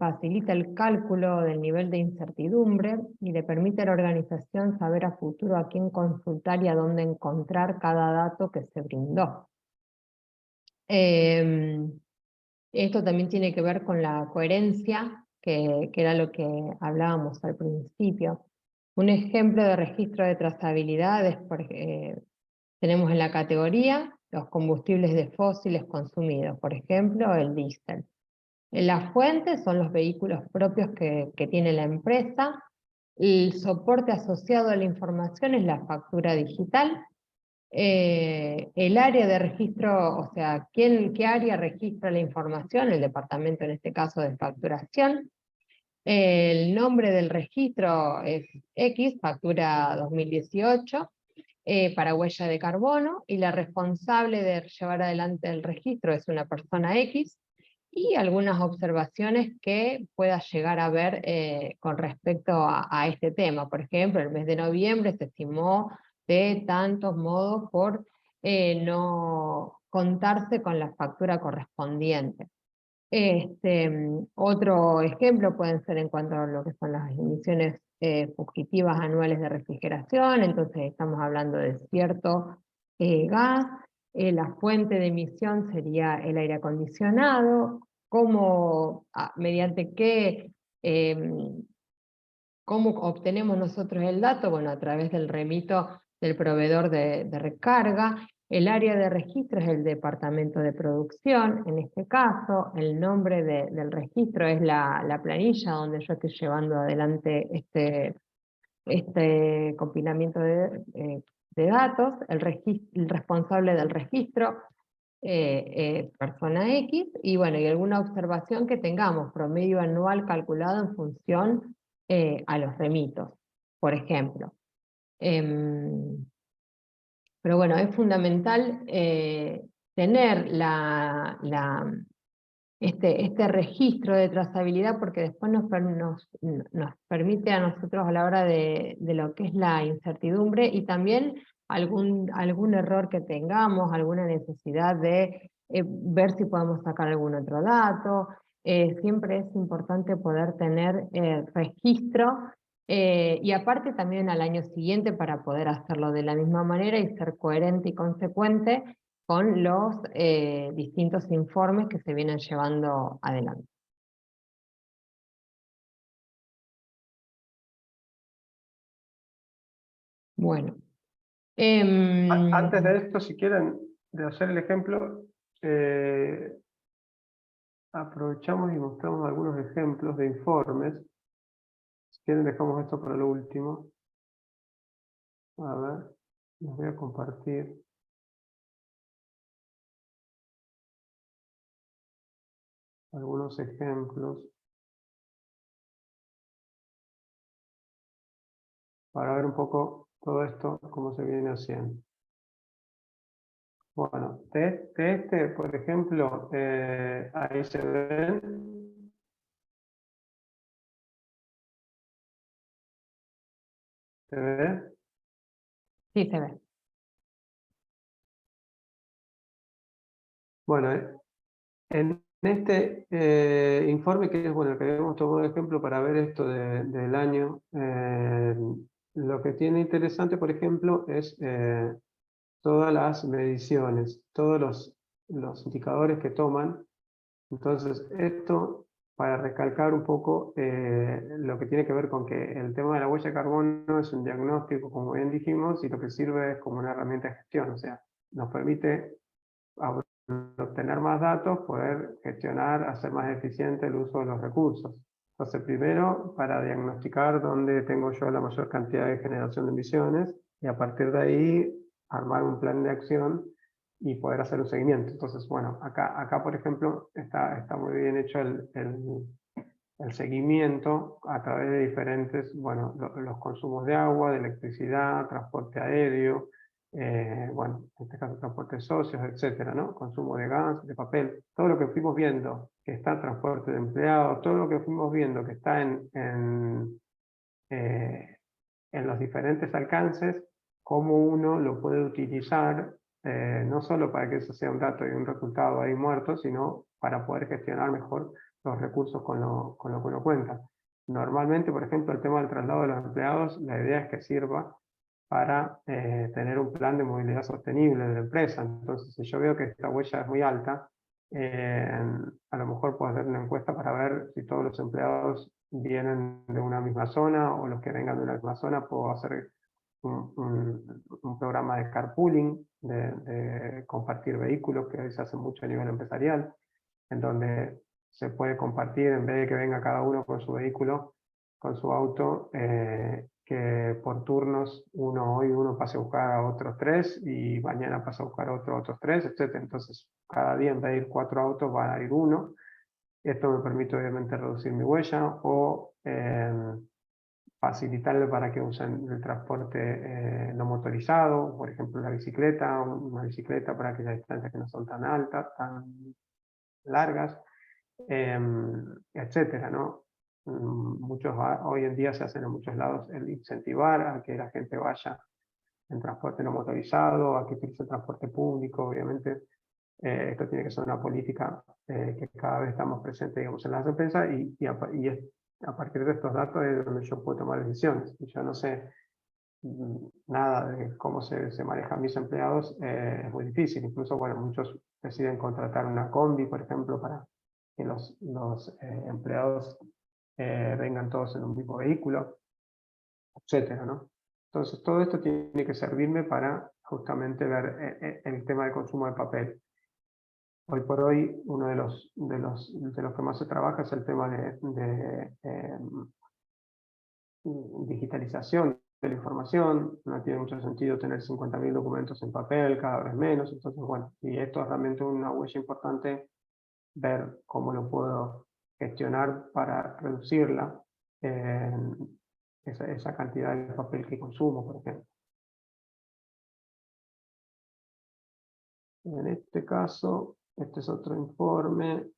Speaker 2: facilita el cálculo del nivel de incertidumbre y le permite a la organización saber a futuro a quién consultar y a dónde encontrar cada dato que se brindó. Esto también tiene que ver con la coherencia, que era lo que hablábamos al principio. Un ejemplo de registro de trazabilidad es, tenemos en la categoría los combustibles de fósiles consumidos, por ejemplo, el diésel. Las fuentes son los vehículos propios que tiene la empresa. El soporte asociado a la información es la factura digital. El área de registro, o sea, ¿qué área registra la información? El departamento, en este caso, de facturación. El nombre del registro es X, factura 2018, para huella de carbono, y la responsable de llevar adelante el registro es una persona X, y algunas observaciones que pueda llegar a ver con respecto a este tema. Por ejemplo, el mes de noviembre se estimó de tantos modos por no contarse con la factura correspondiente. Otro ejemplo pueden ser en cuanto a lo que son las emisiones fugitivas anuales de refrigeración. Entonces estamos hablando de cierto gas. La fuente de emisión sería el aire acondicionado. Mediante qué, ¿cómo obtenemos nosotros el dato? Bueno, a través del remito del proveedor de recarga. El área de registro es el departamento de producción, en este caso. El nombre del registro es la planilla donde yo estoy llevando adelante este compilamiento de datos. El responsable del registro, persona X, y bueno, y alguna observación que tengamos, promedio anual calculado en función a los remitos, por ejemplo. Pero bueno, es fundamental tener este registro de trazabilidad, porque después nos permite a nosotros a la hora de lo que es la incertidumbre, y también algún error que tengamos, alguna necesidad de ver si podemos sacar algún otro dato. Siempre es importante poder tener registro, y aparte también al año siguiente para poder hacerlo de la misma manera y ser coherente y consecuente con los distintos informes que se vienen llevando adelante. Bueno.
Speaker 3: Antes de esto, si quieren, de hacer el ejemplo, aprovechamos y mostramos algunos ejemplos de informes. Si quieren, dejamos esto para lo último. A ver, les voy a compartir. Algunos ejemplos para ver un poco todo esto, cómo se viene haciendo. Bueno, de este, por ejemplo, ahí se ven. ¿Se ve?
Speaker 2: Sí, se ve.
Speaker 3: Bueno, en este informe, que es bueno, que habíamos tomado de ejemplo para ver esto del año, lo que tiene interesante, por ejemplo, es todas las mediciones, todos los indicadores que toman. Entonces, esto para recalcar un poco lo que tiene que ver con que el tema de la huella de carbono es un diagnóstico, como bien dijimos, y lo que sirve es como una herramienta de gestión, o sea, nos permite obtener más datos, poder gestionar, hacer más eficiente el uso de los recursos. Entonces, primero, para diagnosticar dónde tengo yo la mayor cantidad de generación de emisiones, y a partir de ahí armar un plan de acción y poder hacer un seguimiento. Entonces, bueno, acá por ejemplo, está muy bien hecho el seguimiento a través de diferentes, bueno, los consumos de agua, de electricidad, transporte aéreo, bueno, en este caso transporte de socios, etcétera, ¿no? Consumo de gas, de papel, todo lo que fuimos viendo que está en transporte de empleados, todo lo que fuimos viendo que está en los diferentes alcances, cómo uno lo puede utilizar, no solo para que eso sea un dato y un resultado ahí muerto, sino para poder gestionar mejor los recursos con lo que uno cuenta. Normalmente, por ejemplo, el tema del traslado de los empleados, la idea es que sirva para tener un plan de movilidad sostenible de la empresa. Entonces, si yo veo que esta huella es muy alta, a lo mejor puedo hacer una encuesta para ver si todos los empleados vienen de una misma zona, o los que vengan de una misma zona, puedo hacer un programa de carpooling, de compartir vehículos, que hoy se hace mucho a nivel empresarial, en donde se puede compartir, en vez de que venga cada uno con su vehículo, con su auto, que por turnos hoy uno pase a buscar a otros 3 y mañana pasa a buscar a otros 3, etc. Entonces, cada día en vez de ir 4 autos va a ir uno. Esto me permite obviamente reducir mi huella, o facilitarle para que usen el transporte no motorizado, por ejemplo la bicicleta, una bicicleta para aquellas distancias que no son tan altas, tan largas, etcétera, ¿no? Hoy en día se hacen en muchos lados el incentivar a que la gente vaya en transporte no motorizado, a que utilice el transporte público, obviamente. Esto tiene que ser una política que cada vez estamos presentes, digamos, en las empresas, y a partir de estos datos es donde yo puedo tomar decisiones. Yo no sé nada de cómo se manejan mis empleados, es muy difícil. Incluso, bueno, muchos deciden contratar una combi, por ejemplo, para que los empleados vengan todos en un mismo vehículo, etcétera, ¿no? Entonces, todo esto tiene que servirme para justamente ver el tema del consumo de papel. Hoy por hoy, uno de los que más se trabaja es el tema de digitalización de la información. No tiene mucho sentido tener 50.000 documentos en papel, cada vez menos. Entonces, bueno, y esto es realmente una huella importante, ver cómo lo puedo gestionar para reducirla, esa cantidad de papel que consumo, por ejemplo. En este caso, este es otro informe.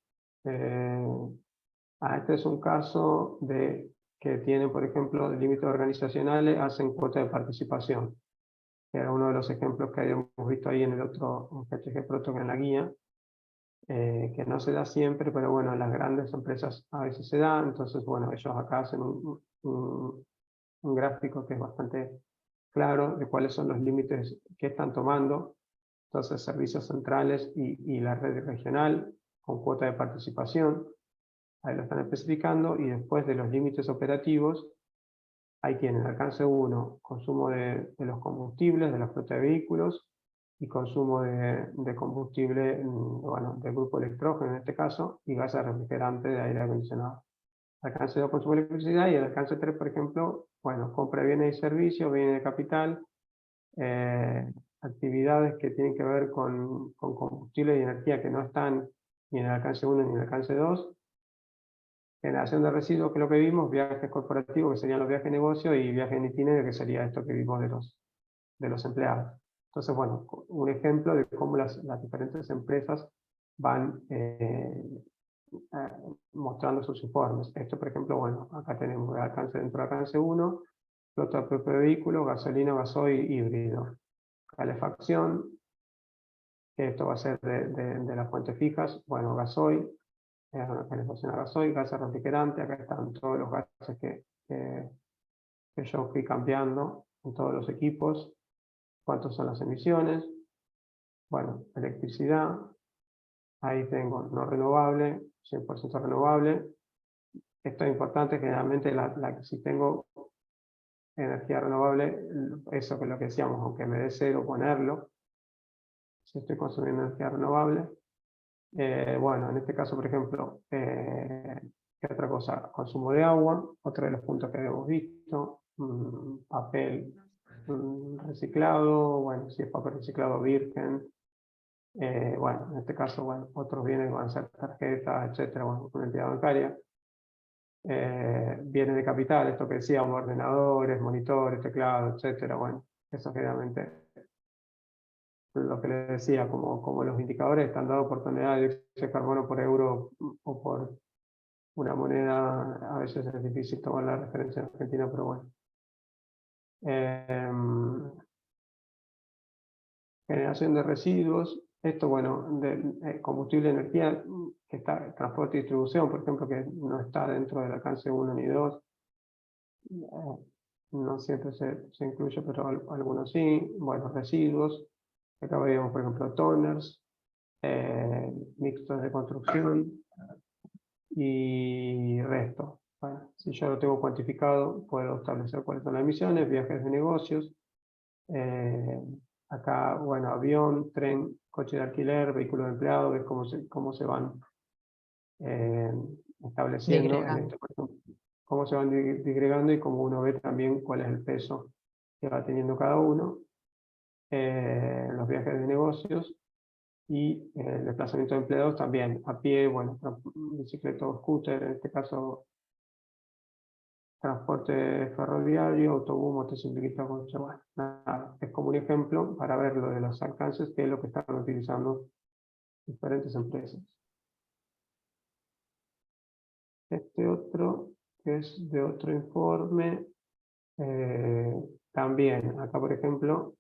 Speaker 3: Este es un caso que tiene, por ejemplo, límites organizacionales, hacen cuota de participación. Era uno de los ejemplos que habíamos visto ahí en el otro GHG Protocol en la guía, que no se da siempre, pero bueno, en las grandes empresas a veces se da. Entonces, bueno, ellos acá hacen un gráfico que es bastante claro de cuáles son los límites que están tomando. Entonces, servicios centrales y la red regional con cuota de participación, ahí lo están especificando. Y después de los límites operativos, ahí tienen alcance 1, consumo de los combustibles, de la flota de vehículos, y consumo de combustible, bueno, del grupo electrógeno en este caso, y gases refrigerantes de aire acondicionado. Alcance 2, consumo de electricidad, y el alcance 3, por ejemplo, bueno, compra de bienes y servicios, bienes de capital, actividades que tienen que ver con combustible y energía que no están ni en el alcance 1 ni en el alcance 2, generación de residuos, que es lo que vimos, viajes corporativos, que serían los viajes de negocio, y viajes en itinerario, que sería esto que vimos de los empleados. Entonces, bueno, un ejemplo de cómo las diferentes empresas van mostrando sus informes. Esto, por ejemplo, bueno, acá tenemos el alcance dentro del alcance 1, flota propio de vehículo, gasolina, gasoil, híbrido. Calefacción, que esto va a ser de las fuentes fijas, bueno, gasoil, calefacción a gasoil, gases refrigerantes, acá están todos los gases que yo fui cambiando en todos los equipos. cuántas son las emisiones. Bueno, electricidad, ahí tengo no renovable, 100% renovable. Esto es importante, generalmente si tengo energía renovable, eso que es lo que decíamos, aunque me dé cero ponerlo, si estoy consumiendo energía renovable. Bueno, en este caso, por ejemplo, ¿qué otra cosa? Consumo de agua, otro de los puntos que habíamos visto, papel reciclado, bueno, si es papel reciclado virgen, bueno, en este caso, bueno, otros bienes van a ser tarjetas, etcétera, bueno, una entidad bancaria. Bienes de capital, esto que decíamos, ordenadores, monitores, teclados, etcétera, bueno, eso generalmente, lo que les decía, como los indicadores están dados por tonelada de dióxido de carbono por euro o por una moneda, a veces es difícil tomar la referencia en Argentina, pero bueno. Generación de residuos, esto bueno, de combustible, energía, que está transporte y distribución, por ejemplo, que no está dentro del alcance 1 ni 2, no siempre se incluye, pero algunos sí. Bueno, residuos, acá veíamos por ejemplo toners, mixtos de construcción y resto. Bueno, si yo lo tengo cuantificado, puedo establecer cuáles son las emisiones, viajes de negocios. Acá, bueno, avión, tren, coche de alquiler, vehículo de empleado, ves cómo se van estableciendo en
Speaker 2: Disgregando.
Speaker 3: este, por ejemplo, cómo se van disgregando y cómo uno ve también cuál es el peso que va teniendo cada uno. Los viajes de negocios y el desplazamiento de empleados también, a pie, bueno, bicicleta o scooter, en este caso transporte ferroviario, autobús, motocicleta, coche, bueno, nada, es como un ejemplo para ver lo de los alcances, que es lo que están utilizando diferentes empresas. Este otro, que es de otro informe, también, acá por ejemplo,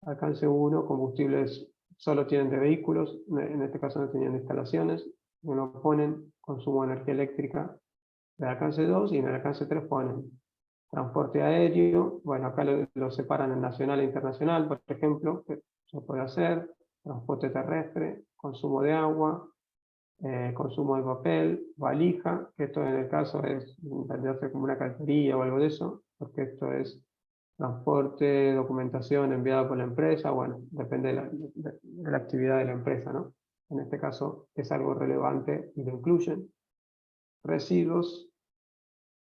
Speaker 3: alcance 1, combustibles solo tienen de vehículos, en este caso no tenían instalaciones, uno ponen consumo de energía eléctrica de alcance 2 y en el alcance 3 ponen transporte aéreo, bueno, acá lo separan en nacional e internacional, por ejemplo, que se puede hacer, transporte terrestre, consumo de agua, consumo de papel, valija, que esto en el caso es venderse como una cartería o algo de eso, porque esto es transporte, documentación enviada por la empresa, bueno, depende de la actividad de la empresa, ¿no? En este caso es algo relevante y lo incluyen. Residuos,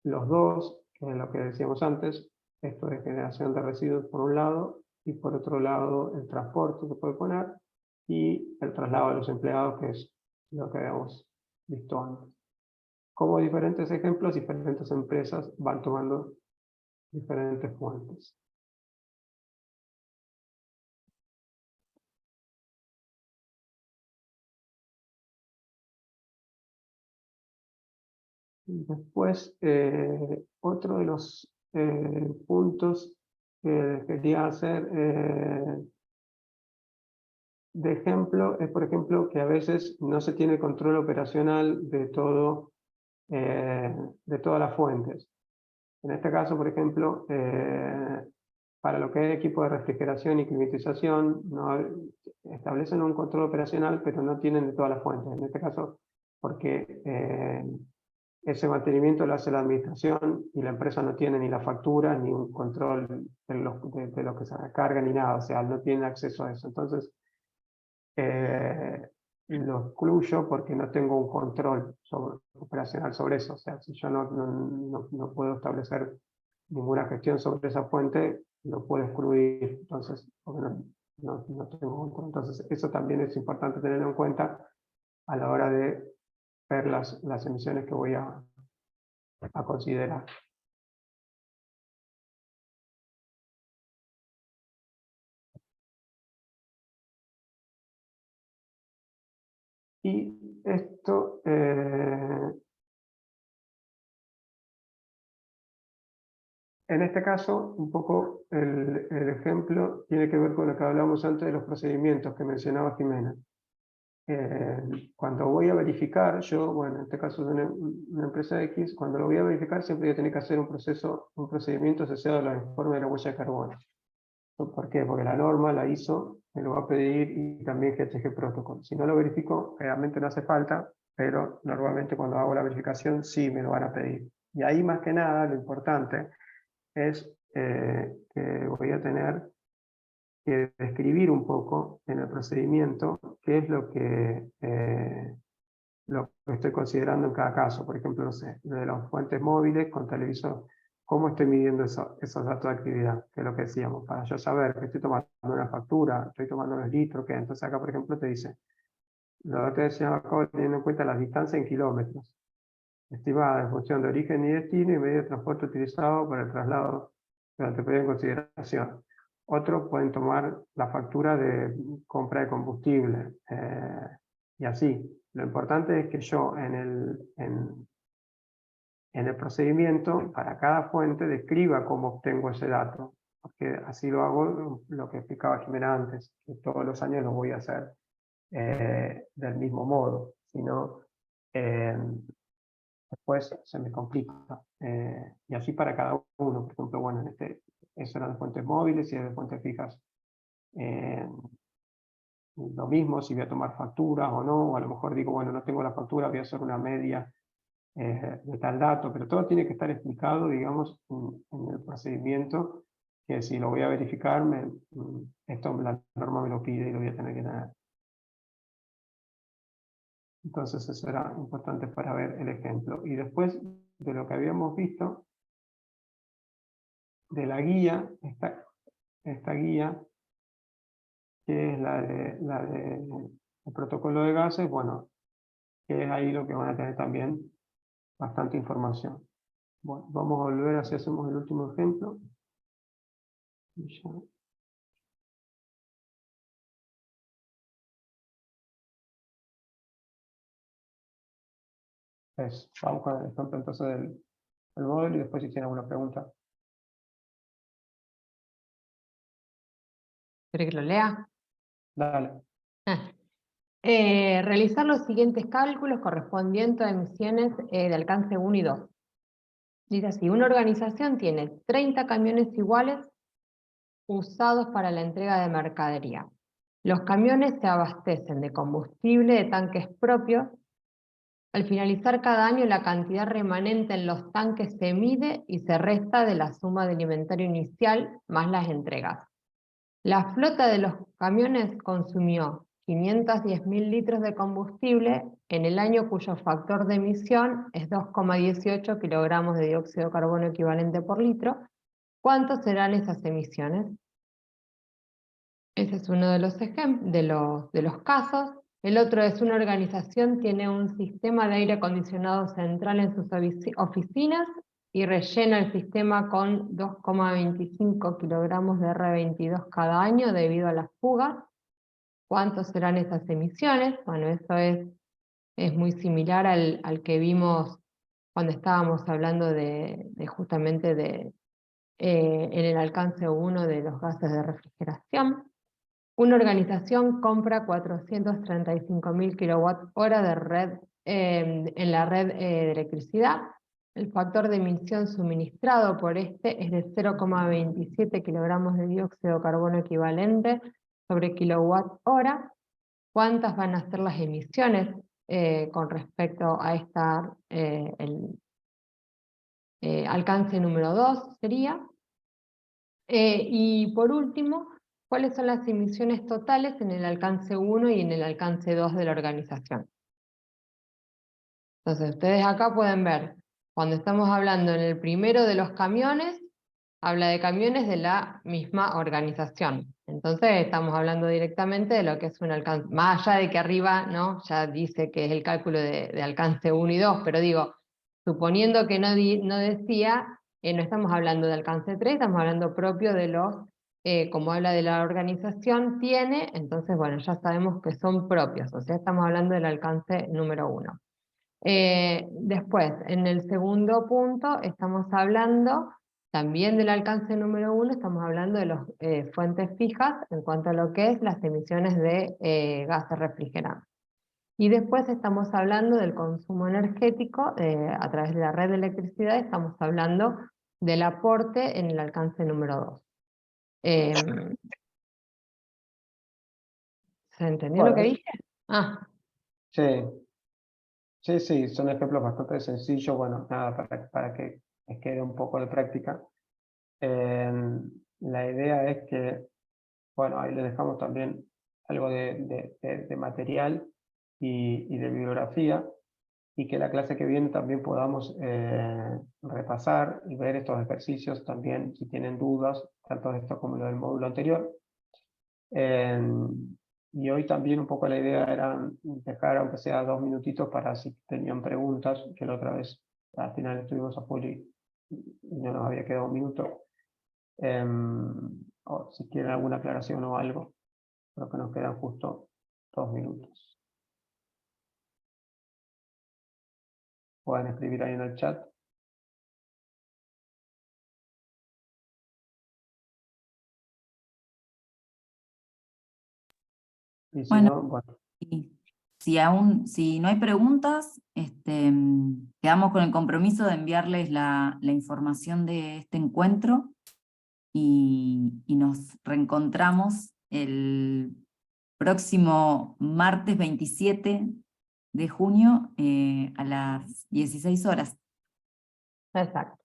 Speaker 3: los dos, que es lo que decíamos antes, esto de generación de residuos por un lado, y por otro lado el transporte se puede poner, y el traslado de los empleados, que es lo que habíamos visto antes. Como diferentes ejemplos, diferentes empresas van tomando diferentes fuentes. Después, otro de los puntos que quería hacer de ejemplo es, por ejemplo, que a veces no se tiene control operacional de todas las fuentes. En este caso, por ejemplo, para lo que es equipo de refrigeración y climatización, no, establecen un control operacional, pero no tienen de todas las fuentes. En este caso, porque ese mantenimiento lo hace la administración y la empresa no tiene ni la factura ni un control de lo que se recarga ni nada, o sea, no tiene acceso a eso. Entonces, lo excluyo porque no tengo un control operacional sobre eso. O sea, si yo no puedo establecer ninguna gestión sobre esa fuente, lo puedo excluir. Entonces, porque no tengo control. Entonces, eso también es importante tenerlo en cuenta a la hora de ver las emisiones que voy a considerar. Y esto en este caso, un poco el ejemplo tiene que ver con lo que hablábamos antes de los procedimientos que mencionaba Jimena. Cuando voy a verificar, yo, bueno, en este caso es una empresa X, cuando lo voy a verificar siempre voy a tener que hacer un procedimiento asociado a los informes de la huella de carbono. ¿Por qué? Porque la norma, la ISO, me lo va a pedir y también GHG Protocol. Si no lo verifico, realmente no hace falta, pero normalmente cuando hago la verificación sí me lo van a pedir. Y ahí más que nada lo importante es que voy a tener que describir un poco en el procedimiento qué es lo que estoy considerando en cada caso. Por ejemplo, no sé, de las fuentes móviles con televisor, cómo estoy midiendo esos datos de actividad, que es lo que decíamos, para yo saber que estoy tomando una factura, estoy tomando los litros, que entonces acá, por ejemplo, te dice, los datos de acabo teniendo en cuenta las distancias en kilómetros, estimada en función de origen y destino y medio de transporte utilizado para el traslado durante el periodo en consideración. Otros pueden tomar la factura de compra de combustible y así. Lo importante es que yo en el procedimiento, para cada fuente, describa cómo obtengo ese dato, porque así lo hago, lo que explicaba Jimena antes, que todos los años lo voy a hacer del mismo modo, si no, después se me complica. Y así para cada uno, por ejemplo, bueno, eso eran de fuentes móviles y de fuentes fijas. Lo mismo si voy a tomar facturas o no, o a lo mejor digo, bueno, no tengo la factura, voy a hacer una media de tal dato, pero todo tiene que estar explicado, digamos, en el procedimiento, que si lo voy a verificar, la norma me lo pide y lo voy a tener que tener. Entonces eso era importante para ver el ejemplo. Y después de lo que habíamos visto, de la guía, esta guía, que es la de el protocolo de gases, bueno, que es ahí lo que van a tener también bastante información. Bueno, vamos a volver a si hacemos el último ejemplo. Y ya. Vamos con el ejemplo entonces del módulo y después si tienen alguna pregunta.
Speaker 2: ¿Quiere que lo lea?
Speaker 3: Dale.
Speaker 2: Realizar los siguientes cálculos correspondientes a emisiones de alcance 1 y 2. Dice así, una organización tiene 30 camiones iguales usados para la entrega de mercadería. Los camiones se abastecen de combustible de tanques propios. Al finalizar cada año, la cantidad remanente en los tanques se mide y se resta de la suma de inventario inicial más las entregas. La flota de los camiones consumió 510.000 litros de combustible en el año cuyo factor de emisión es 2,18 kilogramos de dióxido de carbono equivalente por litro. ¿Cuántos serán esas emisiones? Ese es uno de los casos. El otro es una organización tiene un sistema de aire acondicionado central en sus oficinas y rellena el sistema con 2,25 kilogramos de R22 cada año debido a las fugas. ¿Cuántos serán esas emisiones? Bueno, eso es muy similar al que vimos cuando estábamos hablando justamente en el alcance 1 de los gases de refrigeración. Una organización compra 435.000 kWh de red, en la red de electricidad. El factor de emisión suministrado por este es de 0,27 kilogramos de dióxido de carbono equivalente sobre kilowatt hora. ¿Cuántas van a ser las emisiones con respecto a el alcance número 2 sería? Y por último, ¿cuáles son las emisiones totales en el alcance 1 y en el alcance 2 de la organización? Entonces, ustedes acá pueden ver, cuando estamos hablando en el primero de los camiones, habla de camiones de la misma organización. Entonces, estamos hablando directamente de lo que es un alcance, más allá de que arriba, ¿no?, ya dice que es el cálculo de alcance 1 y 2, pero digo, suponiendo que no decía, no estamos hablando de alcance 3, estamos hablando propio de los, como habla de la organización, tiene, entonces, bueno, ya sabemos que son propios, o sea, estamos hablando del alcance número 1. Después, en el segundo punto, estamos hablando también del alcance número 1, estamos hablando de las fuentes fijas en cuanto a lo que es las emisiones de gases refrigerantes. Y después estamos hablando del consumo energético a través de la red de electricidad, estamos hablando del aporte en el alcance número 2. ¿Se entendió lo que
Speaker 3: Bueno,
Speaker 2: dije? Ah,
Speaker 3: sí, sí, son ejemplos bastante sencillos, bueno, nada, para que les quede un poco de práctica. La idea es que, bueno, ahí les dejamos también algo de material y de bibliografía, y que la clase que viene también podamos repasar y ver estos ejercicios también, si tienen dudas, tanto de esto como lo del módulo anterior. Y hoy también un poco la idea era dejar, aunque sea 2 minutitos, para si tenían preguntas, que la otra vez al final estuvimos a full y no nos había quedado un minuto. O si quieren alguna aclaración o algo, creo que nos quedan justo 2 minutos. Pueden escribir ahí en el chat. Y si
Speaker 1: Bueno,
Speaker 3: no, bueno.
Speaker 1: y si no hay preguntas, quedamos con el compromiso de enviarles la información de este encuentro y nos reencontramos el próximo martes 27 de junio a las 16 horas.
Speaker 2: exacto.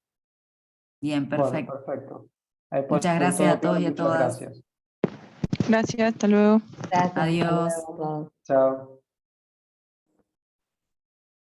Speaker 1: Bien,
Speaker 3: Bueno,
Speaker 1: perfecto.
Speaker 3: perfecto. Ahí
Speaker 1: Muchas
Speaker 3: ponen
Speaker 1: gracias
Speaker 3: todo
Speaker 1: a todos
Speaker 3: claro,
Speaker 1: y a
Speaker 3: muchas
Speaker 1: todas.
Speaker 3: gracias.
Speaker 4: Gracias, hasta luego.
Speaker 2: Gracias, hasta
Speaker 1: Adiós.
Speaker 2: luego a todos.
Speaker 3: Chao.